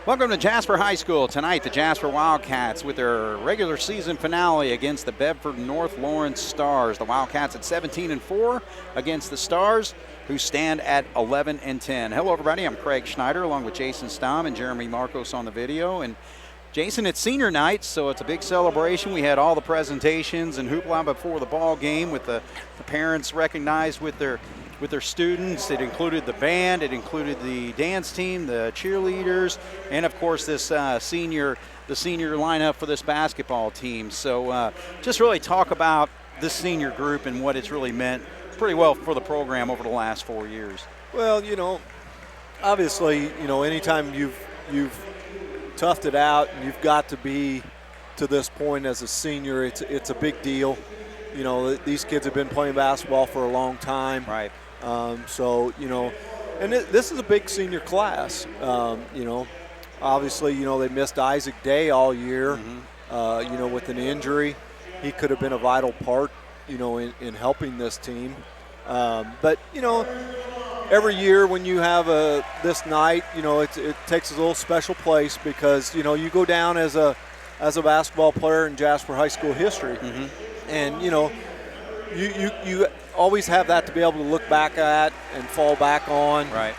Welcome to Jasper High School. Tonight, the Jasper Wildcats with their regular season finale against the Bedford North Lawrence Stars. The Wildcats at 17-4 against the Stars, who stand at 11-10. Hello, everybody. I'm Craig Schneider, along with Jason Stamm and Jeremy Marcos on the video. And Jason, it's senior night, so it's a big celebration. We had all the presentations and hoopla before the ball game with the parents recognized with their students. It included the band, it included the dance team, the cheerleaders, and of course the senior lineup for this basketball team. So just really talk about this senior group and what it's really meant pretty well for the program over the last 4 years. Well, obviously, anytime you've toughed it out and you've got to be to this point as a senior, it's a big deal. These kids have been playing basketball for a long time. Right. And this is a big senior class. Obviously, they missed Isaac Day all year, with an injury. He could have been a vital part, in helping this team. But every year when you have this night, it takes a little special place because, you go down as a basketball player in Jasper High School history. And, you always have that to be able to look back at and fall back on. Right.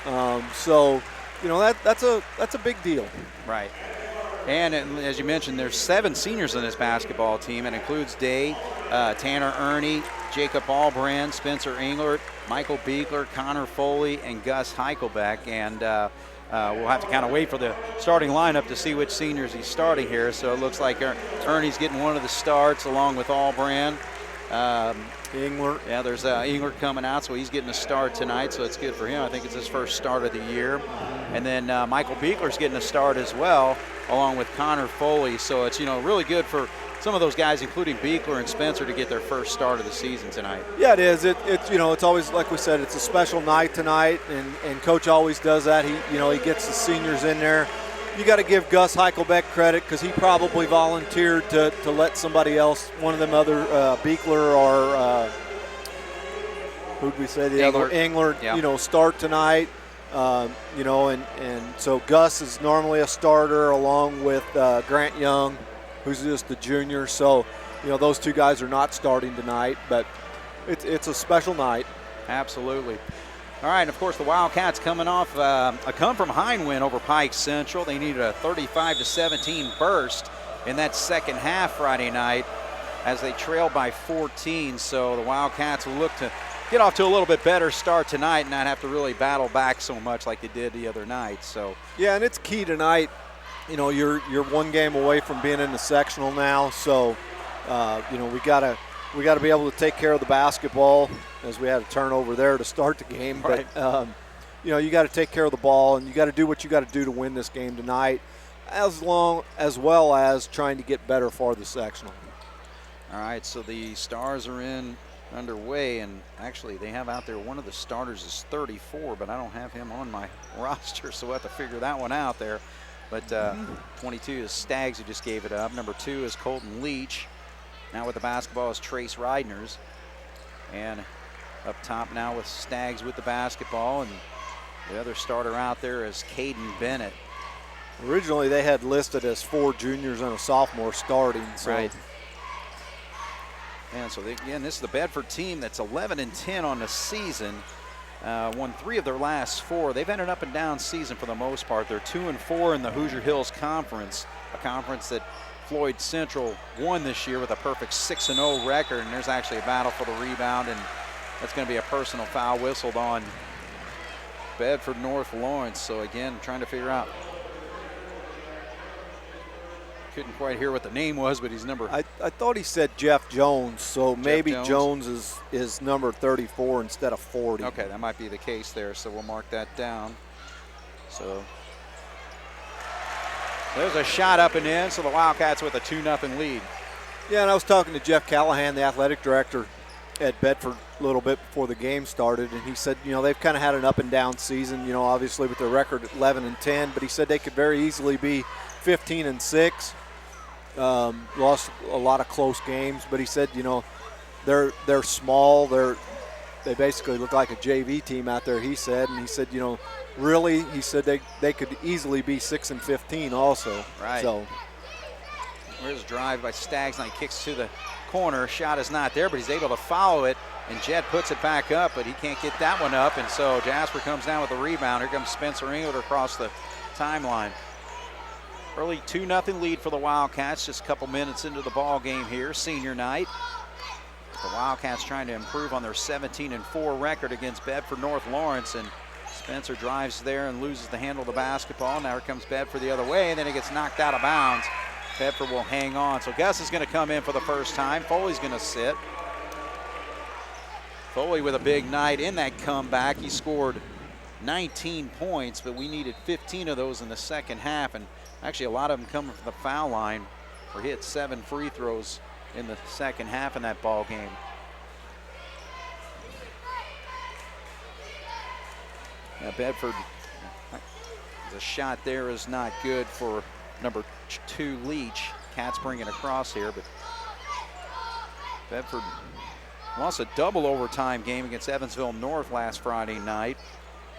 That's a big deal. Right. And as you mentioned, there's 7 seniors in this basketball team. It includes Day, Tanner Ernie, Jacob Albrand, Spencer Englert, Michael Beekler, Connor Foley, and Gus Heichelbeck. And we'll have to kind of wait for the starting lineup to see which seniors he's starting here. So it looks like Ernie's getting one of the starts along with Albrand. Englert. Yeah, there's Englert coming out, so he's getting a start tonight, so it's good for him. I think it's his first start of the year. And then Michael Beekler's getting a start as well, along with Connor Foley. So it's, really good for some of those guys, including Beekler and Spencer, to get their first start of the season tonight. Yeah, it is. It's always, like we said, it's a special night tonight, and Coach always does that. He gets the seniors in there. You got to give Gus Heichelbeck credit because he probably volunteered to let somebody else, one of them other Beekler or who'd we say the Englert. other Englert, Yep. Start tonight. And so Gus is normally a starter along with Grant Young, who's just a junior. So those two guys are not starting tonight, but it's a special night. Absolutely. All right, and of course the Wildcats coming off a come-from-behind win over Pike Central. They needed a 35-17 burst in that second half Friday night as they trailed by 14. So the Wildcats will look to get off to a little bit better start tonight and not have to really battle back so much like they did the other night. So yeah, and it's key tonight. You're one game away from being in the sectional now, so we gotta be able to take care of the basketball, as we had a turnover there to start the game. Right. But you got to take care of the ball, and you got to do what you got to do to win this game tonight, as well as trying to get better for the sectional. All right, so the Stars are underway, and actually they have out there one of the starters is 34, but I don't have him on my roster, so we'll have to figure that one out there. But 22 is Staggs, who just gave it up. Number 2 is Colton Leach. Now with the basketball is Trace Reidners. And up top now with Staggs with the basketball, and the other starter out there is Caden Bennett. Originally they had listed as 4 juniors and a sophomore starting. So. Right. And so again, this is the Bedford team that's 11-10 on the season. Won 3 of their last 4. They've had an up and down season for the most part. They're 2-4 in the Hoosier Hills Conference, a conference that Floyd Central won this year with a perfect 6-0 record, and there's actually a battle for the rebound, and that's going to be a personal foul whistled on Bedford North Lawrence. So again, trying to figure out. Couldn't quite hear what the name was, but he's number. I thought he said Jeff Jones, so Jeff maybe Jones is number 34 instead of 40. Okay, that might be the case there, so we'll mark that down. So there's a shot up and in, so the Wildcats with a 2-0 lead. Yeah, and I was talking to Jeff Callahan, the athletic director at Bedford, a little bit before the game started, and he said, they've kind of had an up and down season, obviously with their record at 11-10, but he said they could very easily be 15-6. Lost a lot of close games, but he said, they're small, they're they basically look like a JV team out there, he said. And he said, you know, really, he said they could easily be 6-15 also. Right. So here's a drive by Staggs, and he kicks to the corner. Shot is not there, but he's able to follow it, and Jed puts it back up, but he can't get that one up, and so Jasper comes down with the rebound. Here comes Spencer England across the timeline. Early 2-0 lead for the Wildcats, just a couple minutes into the ball game here, senior night. The Wildcats trying to improve on their 17-4 record against Bedford North Lawrence, and Spencer drives there and loses the handle of the basketball. Now here comes Bedford the other way, and then he gets knocked out of bounds. Bedford will hang on. So Gus is going to come in for the first time. Foley's going to sit. Foley with a big night in that comeback. He scored 19 points, but we needed 15 of those in the second half, and actually a lot of them coming from the foul line, where he hit 7 free throws in the second half in that ball game. Now Bedford, the shot there is not good for number 2 Leach. Cats bring it across here, but Bedford lost a double overtime game against Evansville North last Friday night.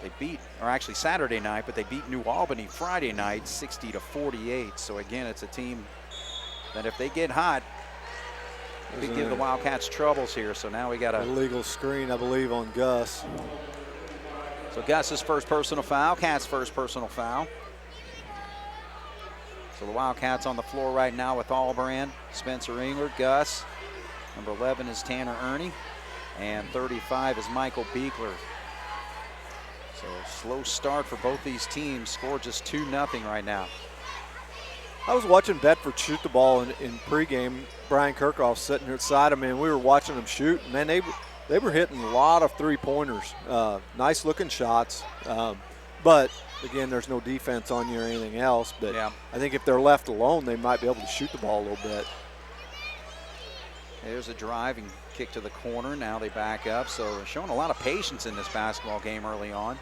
They beat, or actually Saturday night, but they beat New Albany Friday night 60-48. So again, it's a team that if they get hot, they give the Wildcats troubles here. So now we got a illegal screen, I believe, on Gus. So Gus's first personal foul, Cats' first personal foul. So the Wildcats on the floor right now with Allbrand, Spencer Engler, Gus. Number 11 is Tanner Ernie, and 35 is Michael Beekler. So slow start for both these teams. Score just 2-0 right now. I was watching Bedford shoot the ball in pregame. Brian Kirchhoff sitting here beside him, and we were watching them shoot. Man, they were hitting a lot of three-pointers. Nice looking shots. But again, there's no defense on you or anything else. But yeah. I think if they're left alone, they might be able to shoot the ball a little bit. There's a driving kick to the corner. Now they back up. So they're showing a lot of patience in this basketball game early on.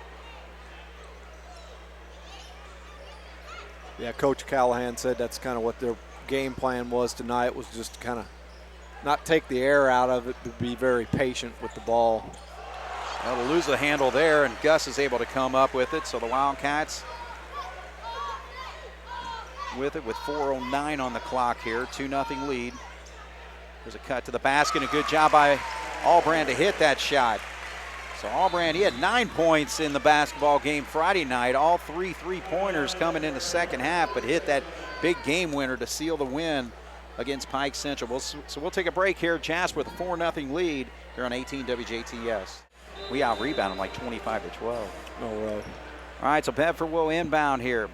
Yeah, Coach Callahan said that's kind of what their game plan was tonight, was just kind of not take the air out of it, but be very patient with the ball. Well, to lose the handle there, and Gus is able to come up with it. So the Wildcats with it with 4:09 on the clock here, 2-0 lead. There's a cut to the basket, and a good job by Allbrand to hit that shot. So Allbrand, he had 9 points in the basketball game Friday night, all 3 three-pointers coming in the second half, but hit that big game winner to seal the win against Pike Central. So we'll take a break here. Jasper with a 4-0 lead here on 18 WJTS. We out-rebound them like 25-12. No way. All right, so Bedford will inbound here.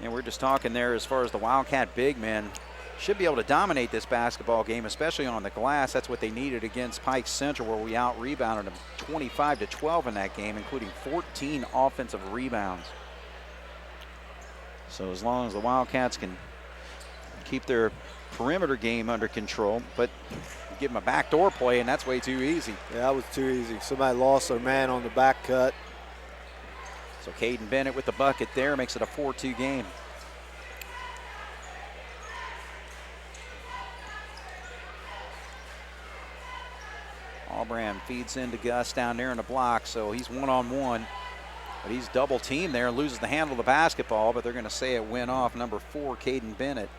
And we're just talking there as far as the Wildcat big men. Should be able to dominate this basketball game, especially on the glass. That's what they needed against Pike Central, where we out-rebounded them 25-12 in that game, including 14 offensive rebounds. So as long as the Wildcats can keep their perimeter game under control, but give them a backdoor play, and that's way too easy. Yeah, that was too easy. Somebody lost their man on the back cut. So Caden Bennett with the bucket there makes it a 4-2 game. Allbrand feeds into Gus down there in the block, so he's one-on-one. But he's double teamed there and loses the handle of the basketball, but they're going to say it went off number 4, Caden Bennett.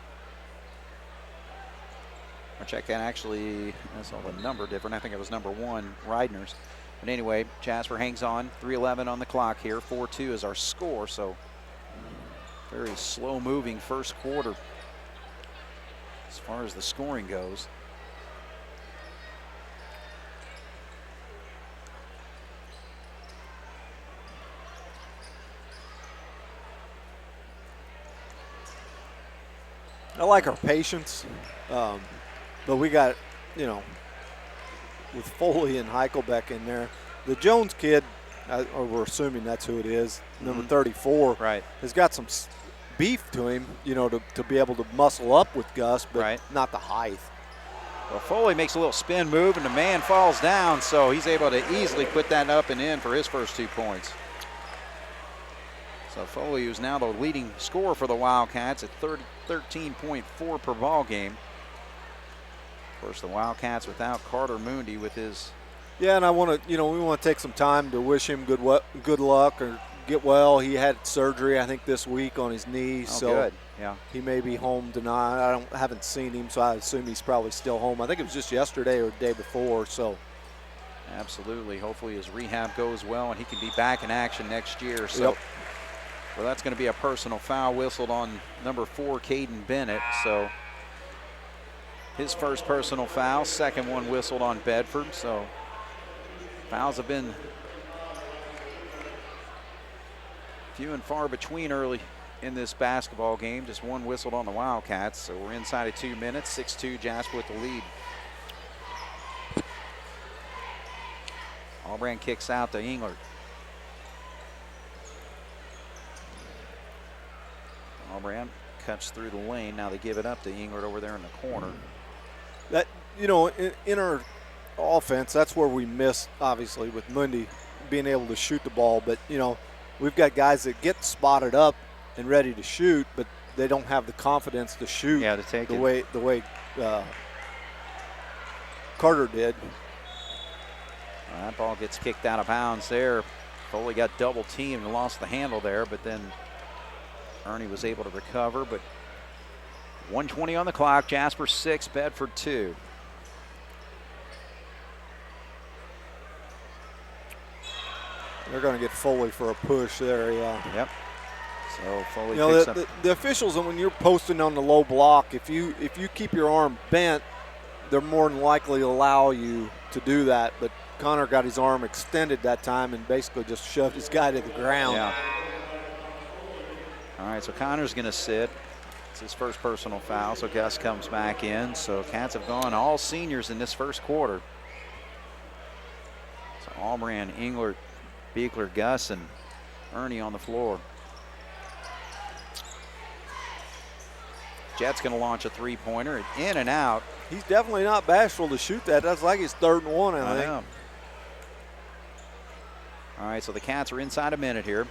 I'll check that actually, that's all the number different. I think it was number 1, Reidner's. But anyway, Jasper hangs on, 3:11 on the clock here. 4-2 is our score, so very slow-moving first quarter as far as the scoring goes. I like our patience, but we got, you know, with Foley and Heichelbeck in there. The Jones kid, or we're assuming that's who it is, number 34, right, has got some beef to him, you know, to be able to muscle up with Gus, but not the height. Well, Foley makes a little spin move, and the man falls down, so he's able to easily put that up and in for his first 2 points. So Foley, who's now the leading scorer for the Wildcats at 13.4 per ball game. Of course, the Wildcats without Carter Moondy with his. Yeah, and I want to, we want to take some time to wish him good luck or get well. He had surgery, I think, this week on his knee, so good. Yeah. He may be home tonight. I haven't seen him, so I assume he's probably still home. I think it was just yesterday or the day before. So, absolutely. Hopefully his rehab goes well and he can be back in action next year. So, yep. Well, that's going to be a personal foul whistled on number 4, Caden Bennett. So, his first personal foul, second one whistled on Bedford. So, fouls have been few and far between early in this basketball game. Just one whistled on the Wildcats. So, we're inside of 2 minutes. 6-2 Jasper with the lead. Allbrand kicks out to Englert. Allbrand cuts through the lane. Now they give it up to Englert over there in the corner. That, in our offense, that's where we miss, obviously, with Mundy being able to shoot the ball. But, we've got guys that get spotted up and ready to shoot, but they don't have the confidence to shoot to take the way Carter did. That ball gets kicked out of bounds there. Foley got double teamed and lost the handle there, but then Ernie was able to recover. But 1:20 on the clock. Jasper 6, Bedford 2. They're going to get Foley for a push there, yeah. Yep. So Foley picks up. The officials, when you're posting on the low block, if you keep your arm bent, they're more than likely to allow you to do that. But Connor got his arm extended that time and basically just shoved his guy to the ground. Yeah. All right, so Connor's going to sit. It's his first personal foul, so Gus comes back in. So Cats have gone all seniors in this first quarter. So Allbrand, Englert, Beekler, Gus, and Ernie on the floor. Jet's going to launch a three-pointer, in and out. He's definitely not bashful to shoot that. That's like his 3rd and 1, I think. Know. All right, so the Cats are inside a minute here.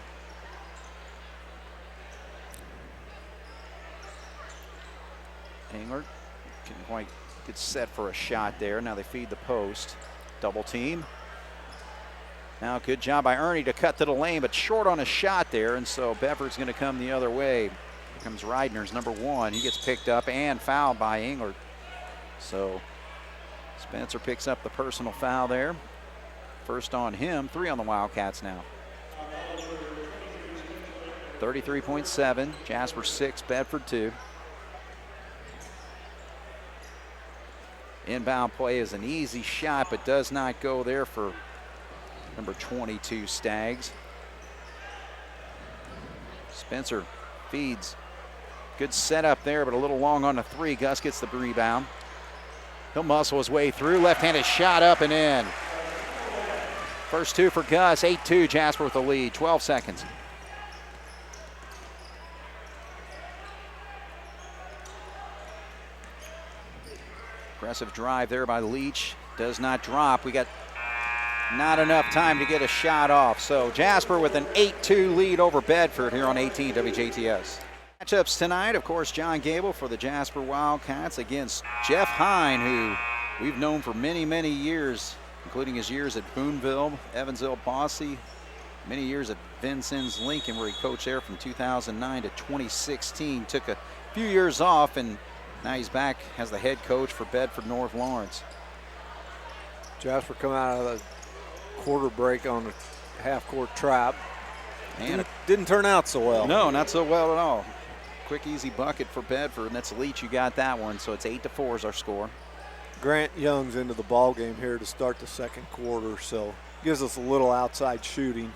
Englert can quite get set for a shot there. Now they feed the post. Double team. Now good job by Ernie to cut to the lane, but short on a shot there, and so Bedford's going to come the other way. Here comes Reidner's number 1. He gets picked up and fouled by Englert. So Spencer picks up the personal foul there. First on him, 3 on the Wildcats now. 33.7, Jasper 6, Bedford 2. Inbound play is an easy shot, but does not go there for number 22, Staggs. Spencer feeds. Good setup there, but a little long on the 3. Gus gets the rebound. He'll muscle his way through. Left-handed shot up and in. First 2 for Gus. 8-2, Jasper with the lead. 12 seconds. Aggressive drive there by Leach. Does not drop. We got not enough time to get a shot off. So Jasper with an 8-2 lead over Bedford here on 18 WJTS. Matchups tonight, of course, John Gable for the Jasper Wildcats against Jeff Hine, who we've known for many, many years, including his years at Boonville, Evansville, Bosse, many years at Vincennes Lincoln, where he coached there from 2009 to 2016. Took a few years off, and now he's back as the head coach for Bedford North Lawrence. Jasper come out of the quarter break on a half-court trap. And didn't turn out so well. No, not so well at all. Quick, easy bucket for Bedford, and that's Leach. You got that one, so it's 8-4 is our score. Grant Young's into the ball game here to start the second quarter, so gives us a little outside shooting.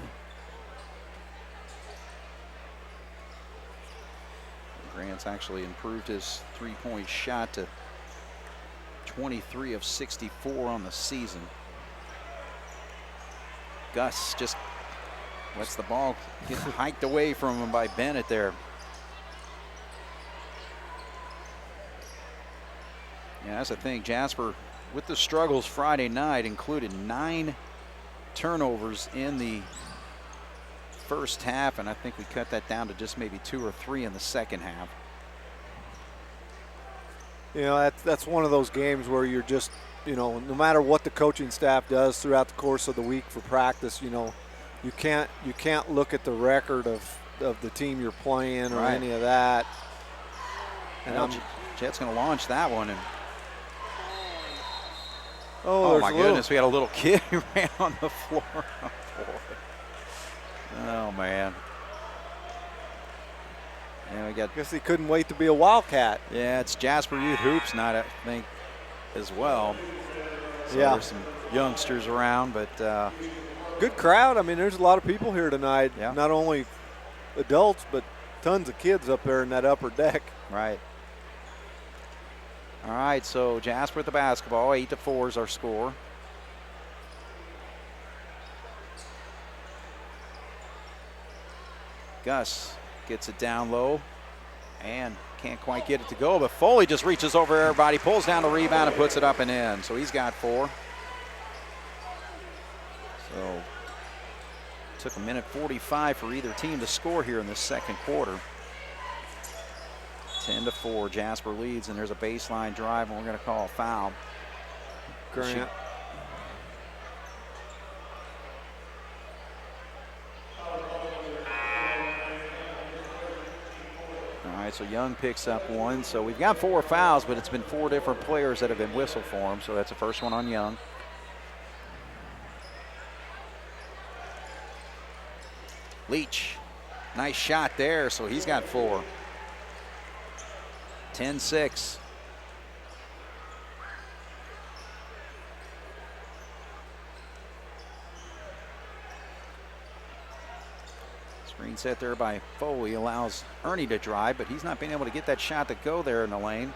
Grant's actually improved his three-point shot to 23 of 64 on the season. Gus just lets the ball get hiked away from him by Bennett there. Yeah, that's the thing. Jasper, with the struggles Friday night, included 9 turnovers in the first half, and I think we cut that down to just maybe 2 or 3 in the second half. You know, that's one of those games where you're just, you know, no matter what the coaching staff does throughout the course of the week for practice, you know, you can't look at the record of the team you're playing or Right. any of that. And Well, Jet's going to launch that one. And oh my goodness, we had a little kid who ran on the floor. Oh, boy. Oh, man. And we got. I guess he couldn't wait to be a Wildcat. Yeah, it's Jasper Youth Hoops night, I think, as well. So yeah. There's some youngsters around, but good crowd. I mean, there's a lot of people here tonight. Yeah. Not only adults, but tons of kids up there in that upper deck. Right. All right, so Jasper with the basketball, 8-4 is our score. Gus gets it down low and can't quite get it to go, but Foley just reaches over everybody, pulls down the rebound and puts it up and in. So he's got 4. So took a minute 45 for either team to score here in the second quarter. 10-4, Jasper leads, and there's a baseline drive, and we're going to call a foul. Grant. All right, so Young picks up 1. So we've got 4 fouls, but it's been 4 different players that have been whistled for him. So that's the first one on Young. Leach, nice shot there, so he's got 4. 10-6. Screen set there by Foley allows Ernie to drive, but he's not being able to get that shot to go there in the lane.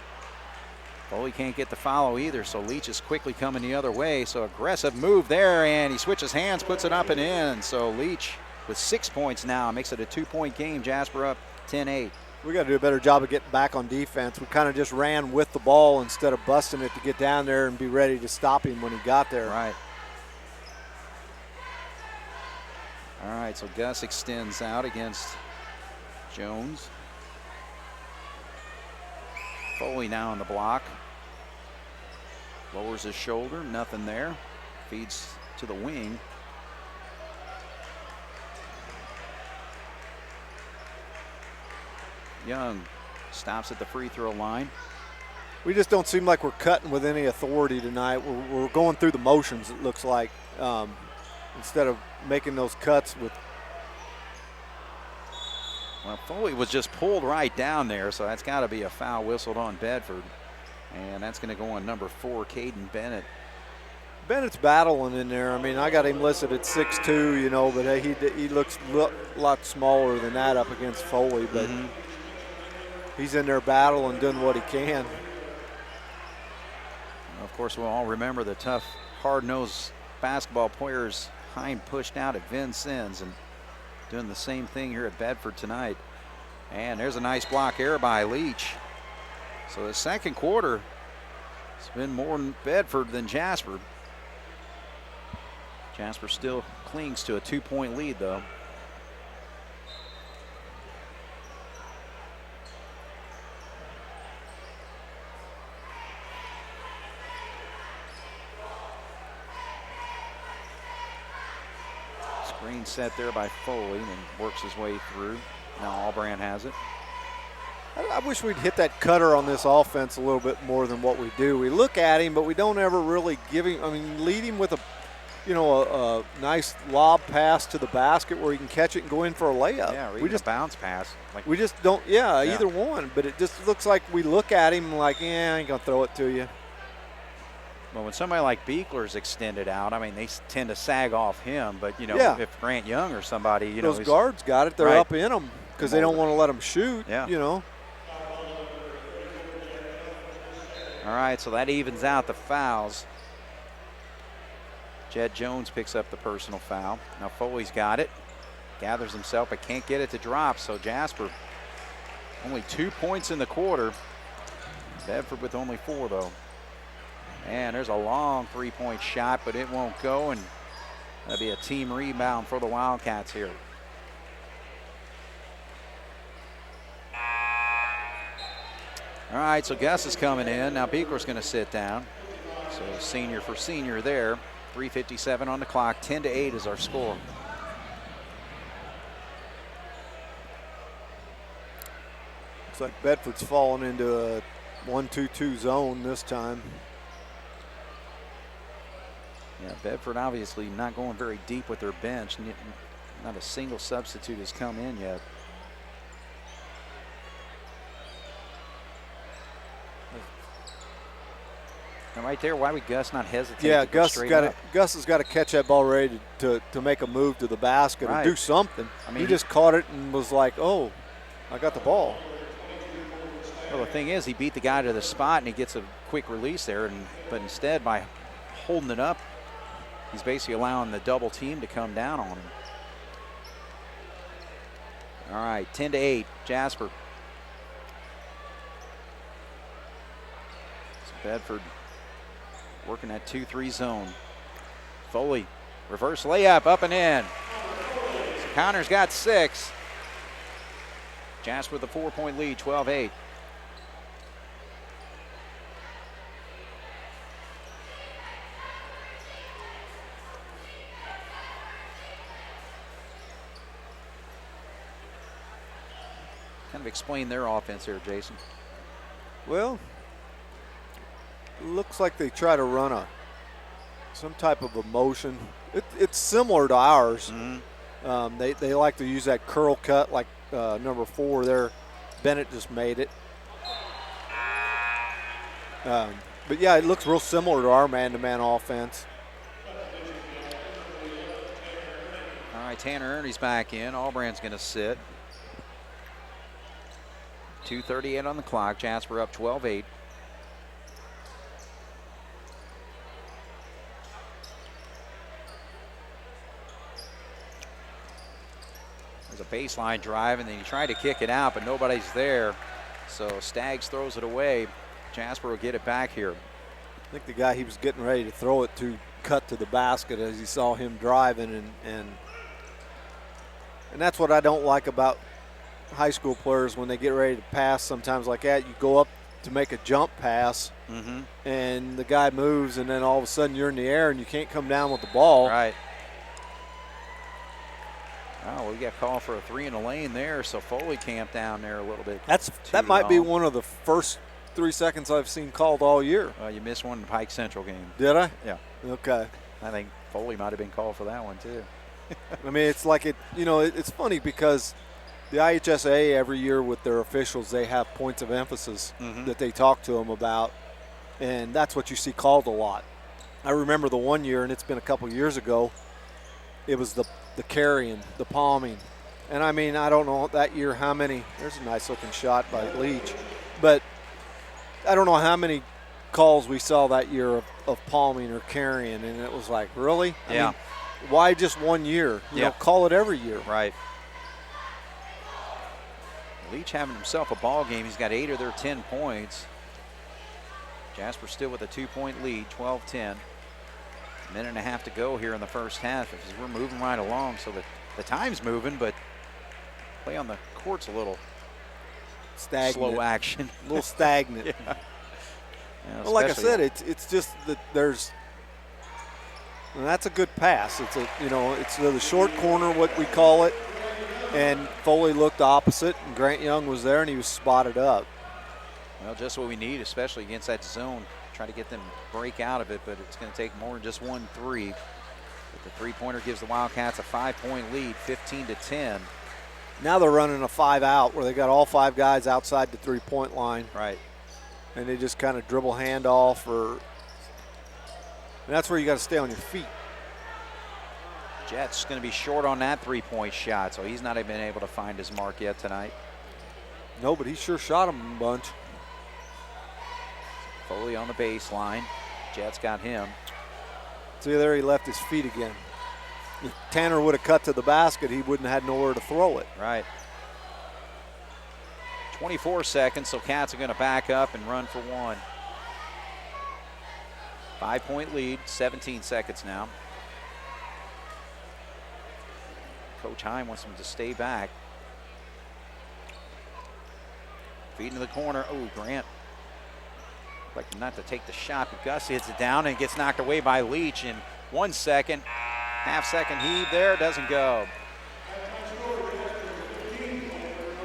Foley can't get the follow either, so Leach is quickly coming the other way. So aggressive move there, and he switches hands, puts it up and in. So Leach with 6 points now, makes it a 2-point game. Jasper up 10-8. We got to do a better job of getting back on defense. We kind of just ran with the ball instead of busting it to get down there and be ready to stop him when he got there. Right. All right, so Gus extends out against Jones. Foley now on the block. Lowers his shoulder, nothing there. Feeds to the wing. Young stops at the free throw line. We just don't seem like we're cutting with any authority tonight. We're going through the motions, it looks like, instead of making those cuts with. Well, Foley was just pulled right down there, so that's got to be a foul whistled on Bedford. And that's going to go on number 4, Caden Bennett. Bennett's battling in there. I mean, I got him listed at 6'2", you know, but he looks a lot smaller than that up against Foley. But he's in there battling, doing what he can. Of course, we'll all remember the tough, hard-nosed basketball players Hine pushed out at Vincennes, and doing the same thing here at Bedford tonight. And there's a nice block error by Leach. So the second quarter, it's been more Bedford than Jasper. Jasper still clings to a 2-point lead, though. Screen set there by Foley and works his way through. Now Albrand has it. I wish we'd hit that cutter on this offense a little bit more than what we do. We look at him, but we don't ever really give him, I mean, lead him with a nice lob pass to the basket where he can catch it and go in for a layup. Yeah, or we just a bounce pass. Like, we just don't, either one. But it just looks like we look at him like, I ain't going to throw it to you. Well, when somebody like Beekler's extended out, I mean, they tend to sag off him. But, if Grant Young or somebody, those guards got it, they're right. up in them because they don't want to let them shoot, Yeah. All right, so that evens out the fouls. Jed Jones picks up the personal foul. Now Foley's got it, gathers himself, but can't get it to drop. So Jasper, only 2 points in the quarter. Bedford with only 4, though. And there's a long 3-point shot, but it won't go, and that'll be a team rebound for the Wildcats here. All right, so Gus is coming in. Now Beekler's going to sit down. So senior for senior there. 3:57 on the clock. 10-8 is our score. Looks like Bedford's fallen into a 1-2-2 zone this time. Yeah, Bedford obviously not going very deep with their bench. Not a single substitute has come in yet. And right there, why would Gus not hesitate? Yeah, to go straight up? Gus has got to catch that ball ready to make a move to the basket or do something. I mean, he just caught it and was like, oh, I got the ball. Well, the thing is, he beat the guy to the spot and he gets a quick release there. But instead, by holding it up, he's basically allowing the double team to come down on him. All right, 10-8, Jasper. So Bedford working that 2-3 zone. Foley, reverse layup, up and in. So Connor's got 6. Jasper with a 4-point lead, 12-8. Kind of explain their offense here, Jason. Well, it looks like they try to run some type of a motion. It's similar to ours. Mm-hmm. They like to use that curl cut like number 4 there. Bennett just made it. But yeah, it looks real similar to our man-to-man offense. All right, Tanner Ernie's back in. Albrand's going to sit. 2:38 on the clock. Jasper up 12-8. There's a baseline drive, and then you try to kick it out, but nobody's there. So Staggs throws it away. Jasper will get it back here. I think the guy he was getting ready to throw it to cut to the basket as he saw him driving, and that's what I don't like about high school players when they get ready to pass sometimes like that. You go up to make a jump pass, and the guy moves, and then all of a sudden you're in the air and you can't come down with the ball. Right. Oh, we got called for a 3 in the lane there, so Foley camped down there a little bit. That might be one of the first 3 seconds I've seen called all year. You missed one in the Pike Central game. Did I? Yeah. Okay. I think Foley might have been called for that one too. I mean, it's like it's funny because the IHSA every year with their officials, they have points of emphasis that they talk to them about, and that's what you see called a lot. I remember the one year, and it's been a couple years ago, it was the carrying, the palming. And I mean, I don't know that year how many, there's a nice looking shot by Leach, but I don't know how many calls we saw that year of palming or carrying, and it was like, really? I mean, why just 1 year? You know, call it every year. Right. Leach having himself a ball game. He's got 8 of their 10 points. Jasper still with a 2-point lead, 12-10. A minute and a half to go here in the first half. We're moving right along, so the time's moving, but play on the court's a little stagnant. Slow action. A little stagnant. Well, like I said, it's just that and that's a good pass. It's it's the short corner, what we call it, and Foley looked opposite, and Grant Young was there, and he was spotted up. Well, just what we need, especially against that zone. Try to get them to break out of it, but it's going to take more than just 1 3. But the three-pointer gives the Wildcats a 5-point lead, 15-10. Now they're running a 5-out where they got all 5 guys outside the three-point line. Right. And they just kind of dribble handoff, and that's where you got to stay on your feet. Jet's going to be short on that three-point shot, so he's not been able to find his mark yet tonight. No, but he sure shot him a bunch. Foley on the baseline. Jet's got him. See, there he left his feet again. If Tanner would have cut to the basket, he wouldn't have had nowhere to throw it. Right. 24 seconds, so Cats are going to back up and run for 1. 5-point lead, 17 seconds now. Coach Heim wants them to stay back. Feed into the corner. Oh, Grant Like not to take the shot, but Gus hits it down and gets knocked away by Leach in 1 second. Half-second heave there, doesn't go.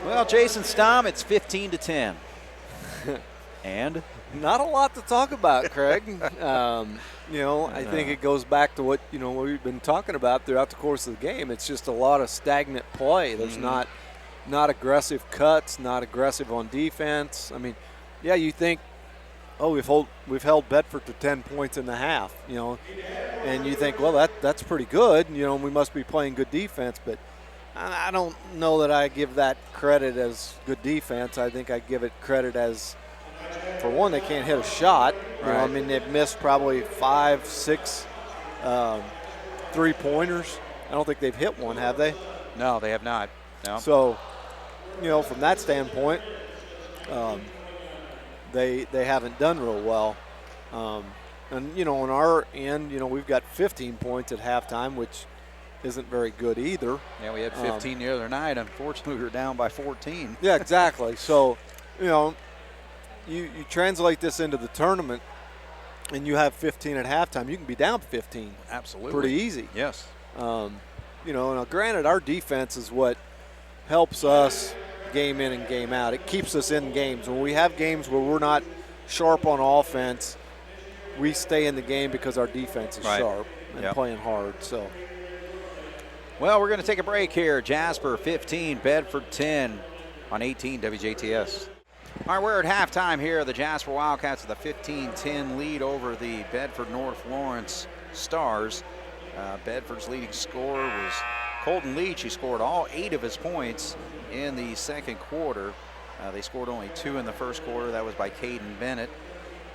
Well, Jason Stom, it's 15-10. And? Not a lot to talk about, Craig. I think it goes back to what we've been talking about throughout the course of the game. It's just a lot of stagnant play. There's not aggressive cuts, not aggressive on defense. I mean, yeah, you think, we've held Bedford to 10 points in the half, and you think, well, that's pretty good. We must be playing good defense, but I don't know that I give that credit as good defense. I think I give it credit as, for one, they can't hit a shot. Right. They've missed probably 5, 6 three-pointers. I don't think they've hit one, have they? No, they have not. No. So, from that standpoint, they haven't done real well. And on our end, we've got 15 points at halftime, which isn't very good either. Yeah, we had 15 the other night. Unfortunately, we were down by 14. Yeah, exactly. So, you translate this into the tournament, and you have 15 at halftime. You can be down 15. Absolutely. Pretty easy. Yes. Now granted, our defense is what helps us game in and game out. It keeps us in games. When we have games where we're not sharp on offense, we stay in the game because our defense is sharp and playing hard. So. Well, we're going to take a break here. Jasper 15, Bedford 10 on 18 WJTS. All right, we're at halftime here. The Jasper Wildcats with a 15-10 lead over the Bedford North Lawrence Stars. Bedford's leading scorer was Colton Leach. He scored all 8 of his points in the second quarter. They scored only 2 in the first quarter. That was by Caden Bennett.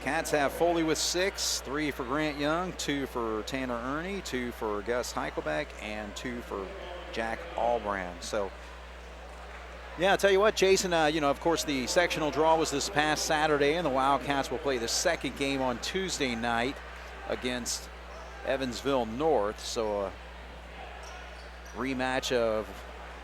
Cats have Foley with 6, 3 for Grant Young, 2 for Tanner Ernie, 2 for Gus Heichelbeck, and 2 for Jack Albrand. So, yeah, I'll tell you what, Jason, of course, the sectional draw was this past Saturday, and the Wildcats will play the second game on Tuesday night against Evansville North. So a rematch of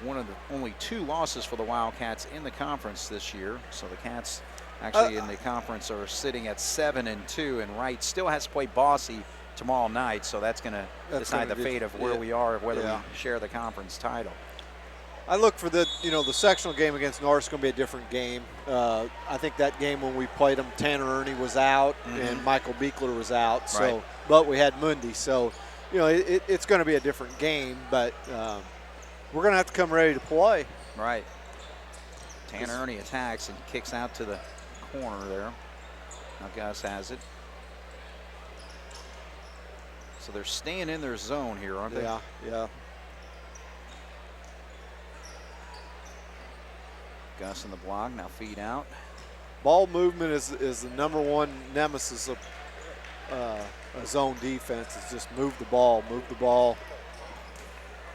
one of the only 2 losses for the Wildcats in the conference this year. So the Cats actually in the conference are sitting at 7-2, and Wright still has to play Bossy tomorrow night, so that's going to decide the fate of where we are, whether we share the conference title. I look for the sectional game against North is going to be a different game. I think that game when we played them, Tanner Ernie was out and Michael Beekler was out. So, but we had Mundy. So, it's going to be a different game. But we're going to have to come ready to play. Right. Tanner Ernie attacks and kicks out to the corner there. Now Gus has it. So they're staying in their zone here, aren't they? Yeah. Gus in the block, now feed out. Ball movement is the number one nemesis of a zone defense. Is just move the ball.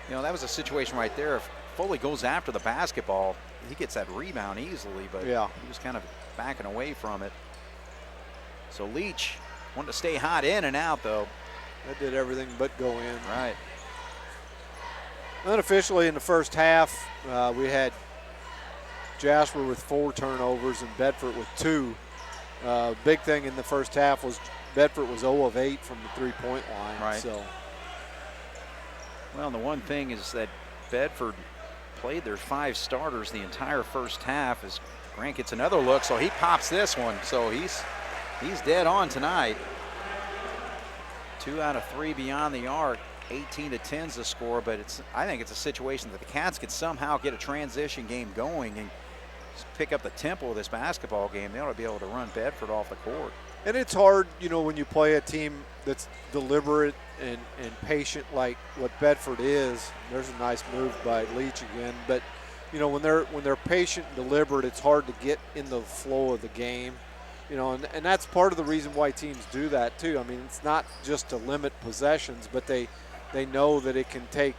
That was a situation right there. If Foley goes after the basketball, he gets that rebound easily, but he was kind of backing away from it. So Leach wanted to stay hot in and out, though. That did everything but go in. Right. Unofficially in the first half, we had Jasper with 4 turnovers and Bedford with 2. Big thing in the first half was Bedford was 0 of 8 from the three-point line. Right. So. Well, the one thing is that Bedford played their 5 starters the entire first half as Grant gets another look, so he pops this one. So he's dead on tonight. 2 out of 3 beyond the arc. 18-10's the score, but I think it's a situation that the Cats could somehow get a transition game going and pick up the tempo of this basketball game. They ought to be able to run Bedford off the court. And it's hard, when you play a team that's deliberate and patient like what Bedford is. There's a nice move by Leach again, but when they're patient and deliberate, it's hard to get in the flow of the game. And that's part of the reason why teams do that too. I mean, it's not just to limit possessions, but they know that it can take,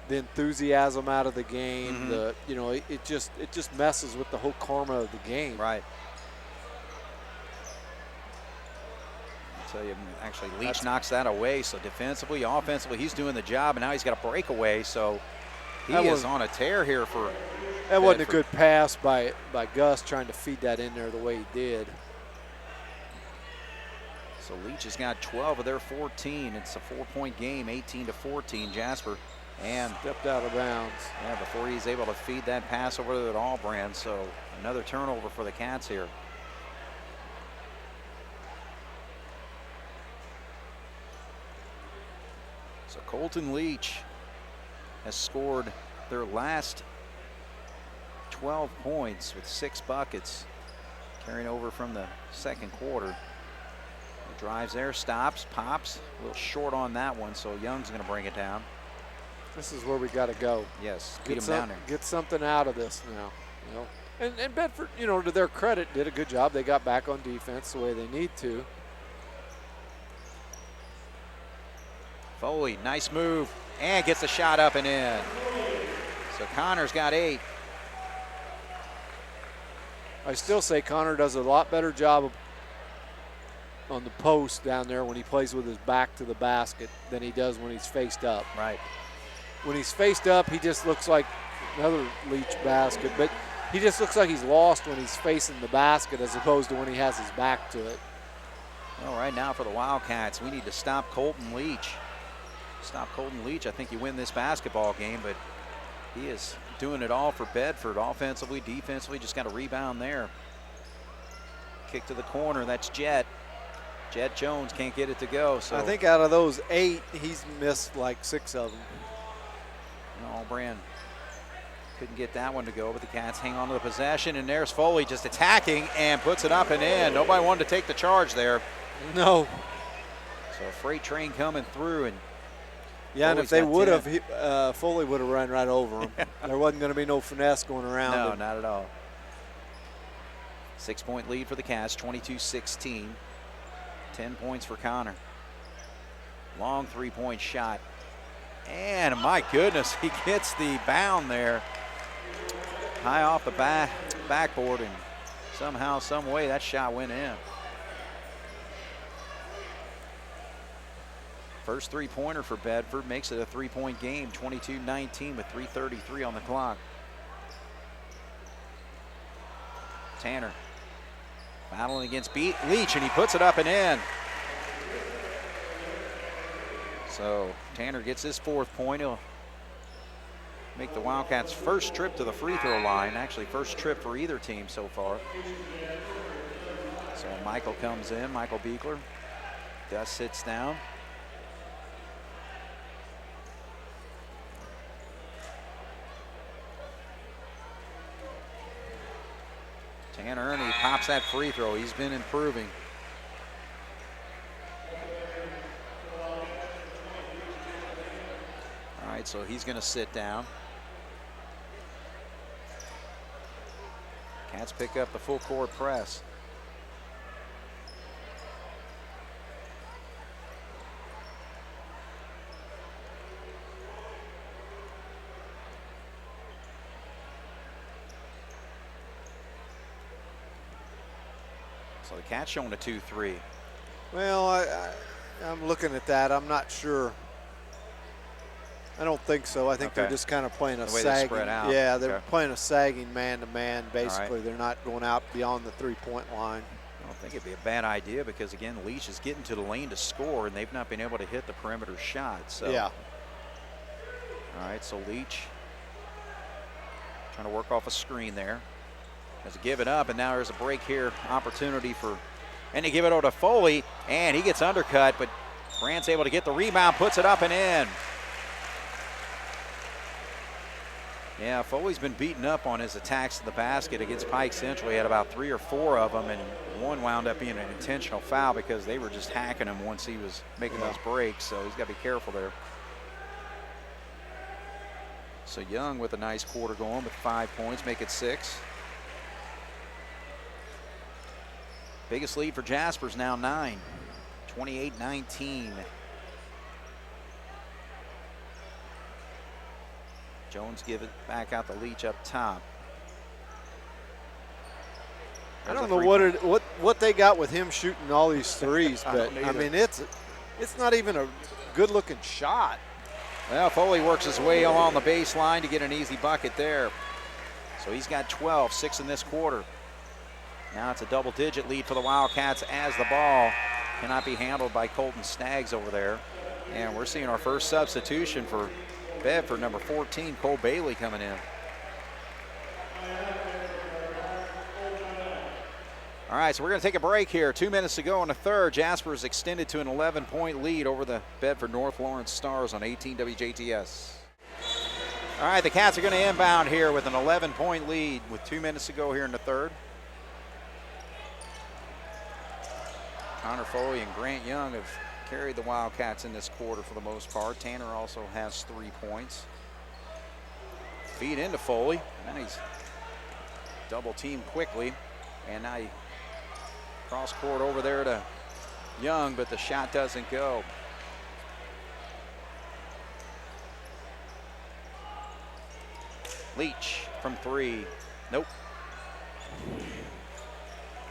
the enthusiasm out of the game. It just messes with the whole karma of the game. Right. I'll tell you, actually, Leach knocks that away. So defensively, offensively, he's doing the job, and now he's got a breakaway. So he is on a tear here for That wasn't a good pass by Gus trying to feed that in there the way he did. So Leach has got 12 of their 14. It's a 4-point game, 18-14. Jasper and stepped out of bounds. Yeah, before he's able to feed that pass over to Allbrand. So another turnover for the Cats here. So Colton Leach has scored their last 12 points with 6 buckets, carrying over from the second quarter. He drives there, stops, pops, a little short on that one, so Young's going to bring it down. This is where we got to go. Yes, beat him down there. Get something out of this now. You know, and Bedford, you know, to their credit, did a good job. They got back on defense the way they need to. Foley, nice move, and gets the shot up and in. So Connor's got 8. I still say Connor does a lot better job on the post down there when he plays with his back to the basket than he does when he's faced up. Right. When he's faced up, he just looks like another Leach basket, but he just looks like he's lost when he's facing the basket as opposed to when he has his back to it. Well, right now for the Wildcats, we need to stop Colton Leach. Stop Colton Leach. I think you win this basketball game, but he is doing it all for Bedford, offensively, defensively. Just got a rebound there. Kick to the corner. That's Jet. Jet Jones can't get it to go. So I think out of those 8, he's missed like 6 of them. Allbrand couldn't get that one to go, but the Cats hang on to the possession, and there's Foley just attacking and puts it up and in. Nobody wanted to take the charge there. No. So a freight train coming through, and yeah, and if they would have, Foley would have run right over him. There wasn't going to be no finesse going around him. No, not at all. 6-point lead for the Cats, 22-16. 10 points for Connor. Long 3-point shot. And my goodness, he gets the bound there. High off the backboard, and somehow, some way, that shot went in. First 3-pointer for Bedford makes it a 3-point game, 22-19 with 3:33 on the clock. Tanner battling against Leach, and he puts it up and in. So Tanner gets his 4th point. He'll make the Wildcats' first trip to the free throw line. Actually, first trip for either team so far. So Michael comes in, Michael Beekler. Gus sits down. Tanner, and he pops that free throw. He's been improving. All right, so he's going to sit down. Cats pick up the full court press. So the Cats showing a 2-3. Well, I'm looking at that. I'm not sure. I don't think so. I think they're just kind of playing a sagging. Spread out. Yeah, they're playing a sagging man-to-man. Basically, right. They're not going out beyond the 3-point line. I don't think it'd be a bad idea because, again, Leach is getting to the lane to score, and they've not been able to hit the perimeter shot. So. Yeah. All right, so Leach trying to work off a screen there. Has to give it up, and now there's a break here. Opportunity for, and they give it over to Foley, and he gets undercut, but Grant's able to get the rebound, puts it up and in. Yeah, Foley's been beaten up on his attacks to the basket against Pike Central. He had about 3 or 4 of them, and one wound up being an intentional foul because they were just hacking him once he was making those breaks, so he's got to be careful there. So Young with a nice quarter going with 5 points, make it 6. Biggest lead for Jasper's now 9, 28-19. Jones give it back out to Leach up top. I don't know what they got with him shooting all these threes, but I mean it's not even a good-looking shot. Well, Foley works his way along the baseline to get an easy bucket there. So he's got 12, 6 in this quarter. Now it's a double-digit lead for the Wildcats as the ball cannot be handled by Colton Staggs over there. And we're seeing our first substitution for Bedford, number 14, Cole Bailey, coming in. All right, so we're going to take a break here. 2 minutes to go in the third. Jasper is extended to an 11-point lead over the Bedford North Lawrence Stars on 18 WJTS. All right, the Cats are going to inbound here with an 11-point lead with 2 minutes to go here in the third. Connor Foley and Grant Young have carried the Wildcats in this quarter for the most part. Tanner also has 3 points. Feed into Foley, and he's double teamed quickly. And now he cross court over there to Young, but the shot doesn't go. Leach from 3. Nope.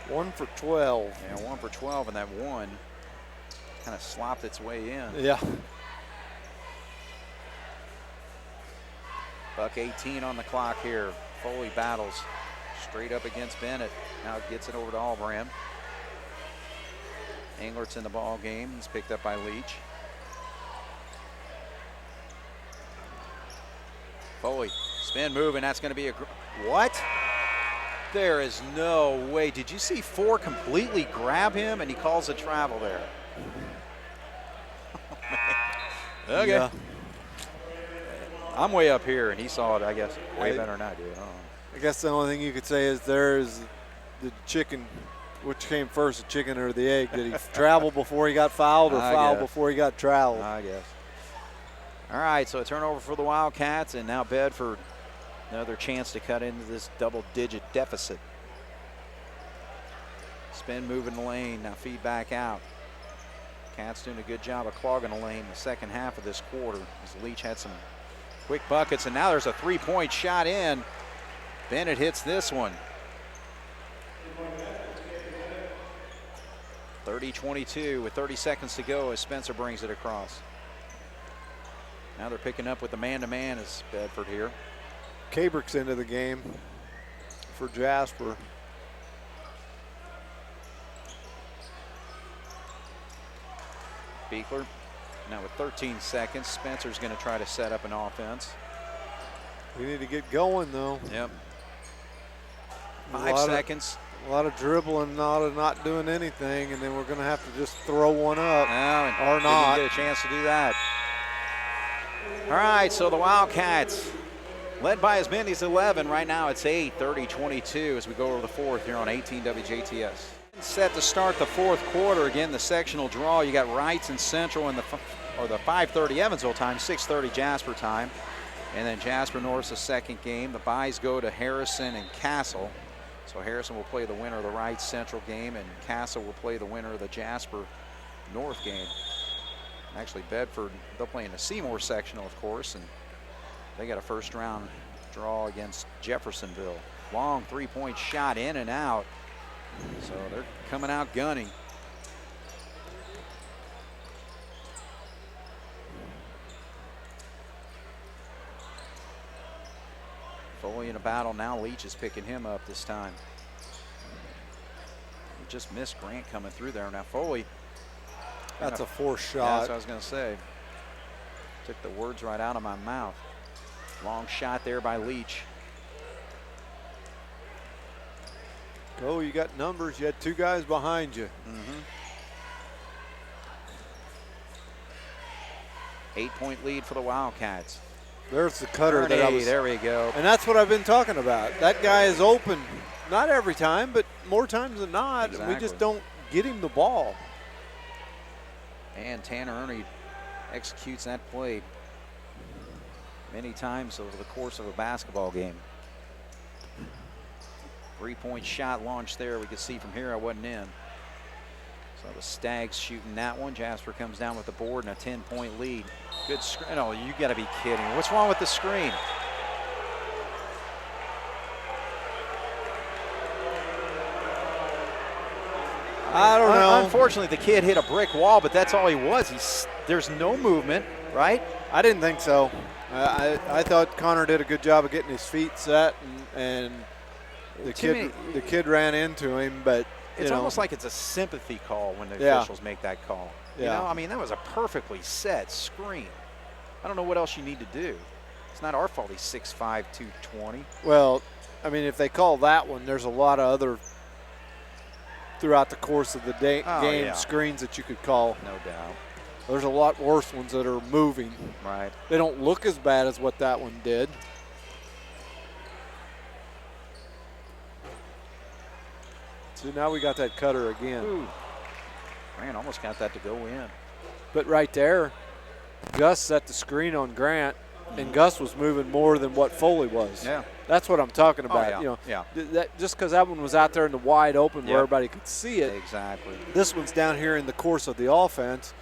1 for 12. Yeah, 1 for 12, and that one kind of slopped its way in. Yeah. Buck 18 on the clock here. Foley battles straight up against Bennett. Now gets it over to Albram. Englert's in the ball game. He's picked up by Leach. Foley, spin move, and that's going to be a... What? There is no way. Did you see 4 completely grab him, and he calls a travel there? Oh, okay. Yeah. I'm way up here, and he saw it, I guess, way better than I did. I guess the only thing you could say is there is the chicken. Which came first, the chicken or the egg? Did he travel before he got fouled, or foul before he got traveled? I guess. All right, so a turnover for the Wildcats, and now Bedford, another chance to cut into this double-digit deficit. Spin move in the lane, now feed back out. Cats doing a good job of clogging the lane the second half of this quarter as Leach had some quick buckets, and now there's a 3-point shot in. Bennett hits this one. 30-22 with 30 seconds to go as Spencer brings it across. Now they're picking up with the man-to-man as Bedford here. Cabrick's into the game for Jasper. Beekler now with 13 seconds. Spencer's going to try to set up an offense. We need to get going, though. Yep. 5 seconds. A lot of dribbling, not doing anything, and then we're going to have to just throw one up or not. Get a chance to do that. All right, so the Wildcats led by as many as 11. Right now it's 8, 30-22 as we go over the fourth here on 18 WJTS. Set to start the fourth quarter. Again, the sectional draw. You got Wrights and Central in the 5:30 Evansville time, 6:30 Jasper time. And then Jasper North's the second game. The byes go to Harrison and Castle. So Harrison will play the winner of the Wright Central game, and Castle will play the winner of the Jasper North game. Actually, Bedford, they'll play in the Seymour sectional, of course, and they got a first-round draw against Jeffersonville. Long 3-point shot in and out. So they're coming out gunning. Foley in a battle now. Leach is picking him up this time. We just missed Grant coming through there. Now Foley. That's a forced shot. Yeah, that's what I was going to say. Took the words right out of my mouth. Long shot there by Leach. Oh, you got numbers. You had 2 guys behind you. 8-point lead for the Wildcats. There's the cutter that I was. There we go. And that's what I've been talking about. That guy is open. Not every time, but more times than not. Exactly. We just don't get him the ball. And Tanner Ernie executes that play many times over the course of a basketball game. 3-point shot launched there. We could see from here I wasn't in. So the Stags shooting that one. Jasper comes down with the board and a 10-point lead. Good screen. Oh, you got to be kidding. What's wrong with the screen? I don't know. Unfortunately, the kid hit a brick wall, but that's all he was. There's no movement, right? I didn't think so. I thought Connor did a good job of getting his feet set, and the kid ran into him, but It's almost like it's a sympathy call when the officials make that call. You know, I mean, that was a perfectly set screen. I don't know what else you need to do. It's not our fault he's 6'5", 220. Well, I mean, if they call that one, there's a lot of other throughout the course of the game screens that you could call. No doubt. There's a lot worse ones that are moving. Right. They don't look as bad as what that one did. So now we got that cutter again. Ooh. Grant almost got that to go in. But right there, Gus set the screen on Grant, and Gus was moving more than what Foley was. Yeah. That's what I'm talking about. Oh, yeah. You know, yeah. That, just because that one was out there in the wide open where everybody could see it. Exactly. This one's down here in the course of the offense,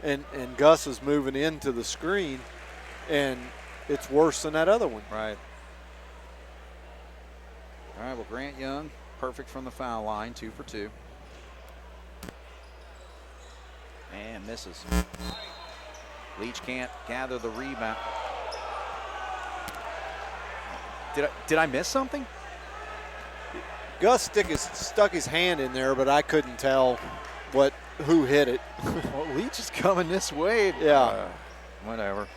and Gus is moving into the screen, and it's worse than that other one. Right. All right, well, Grant Young, perfect from the foul line, 2 for 2. And misses. Leach can't gather the rebound. Did I miss something? Gus stuck his hand in there, but I couldn't tell who hit it. Well, Leach is coming this way. Yeah. Whatever.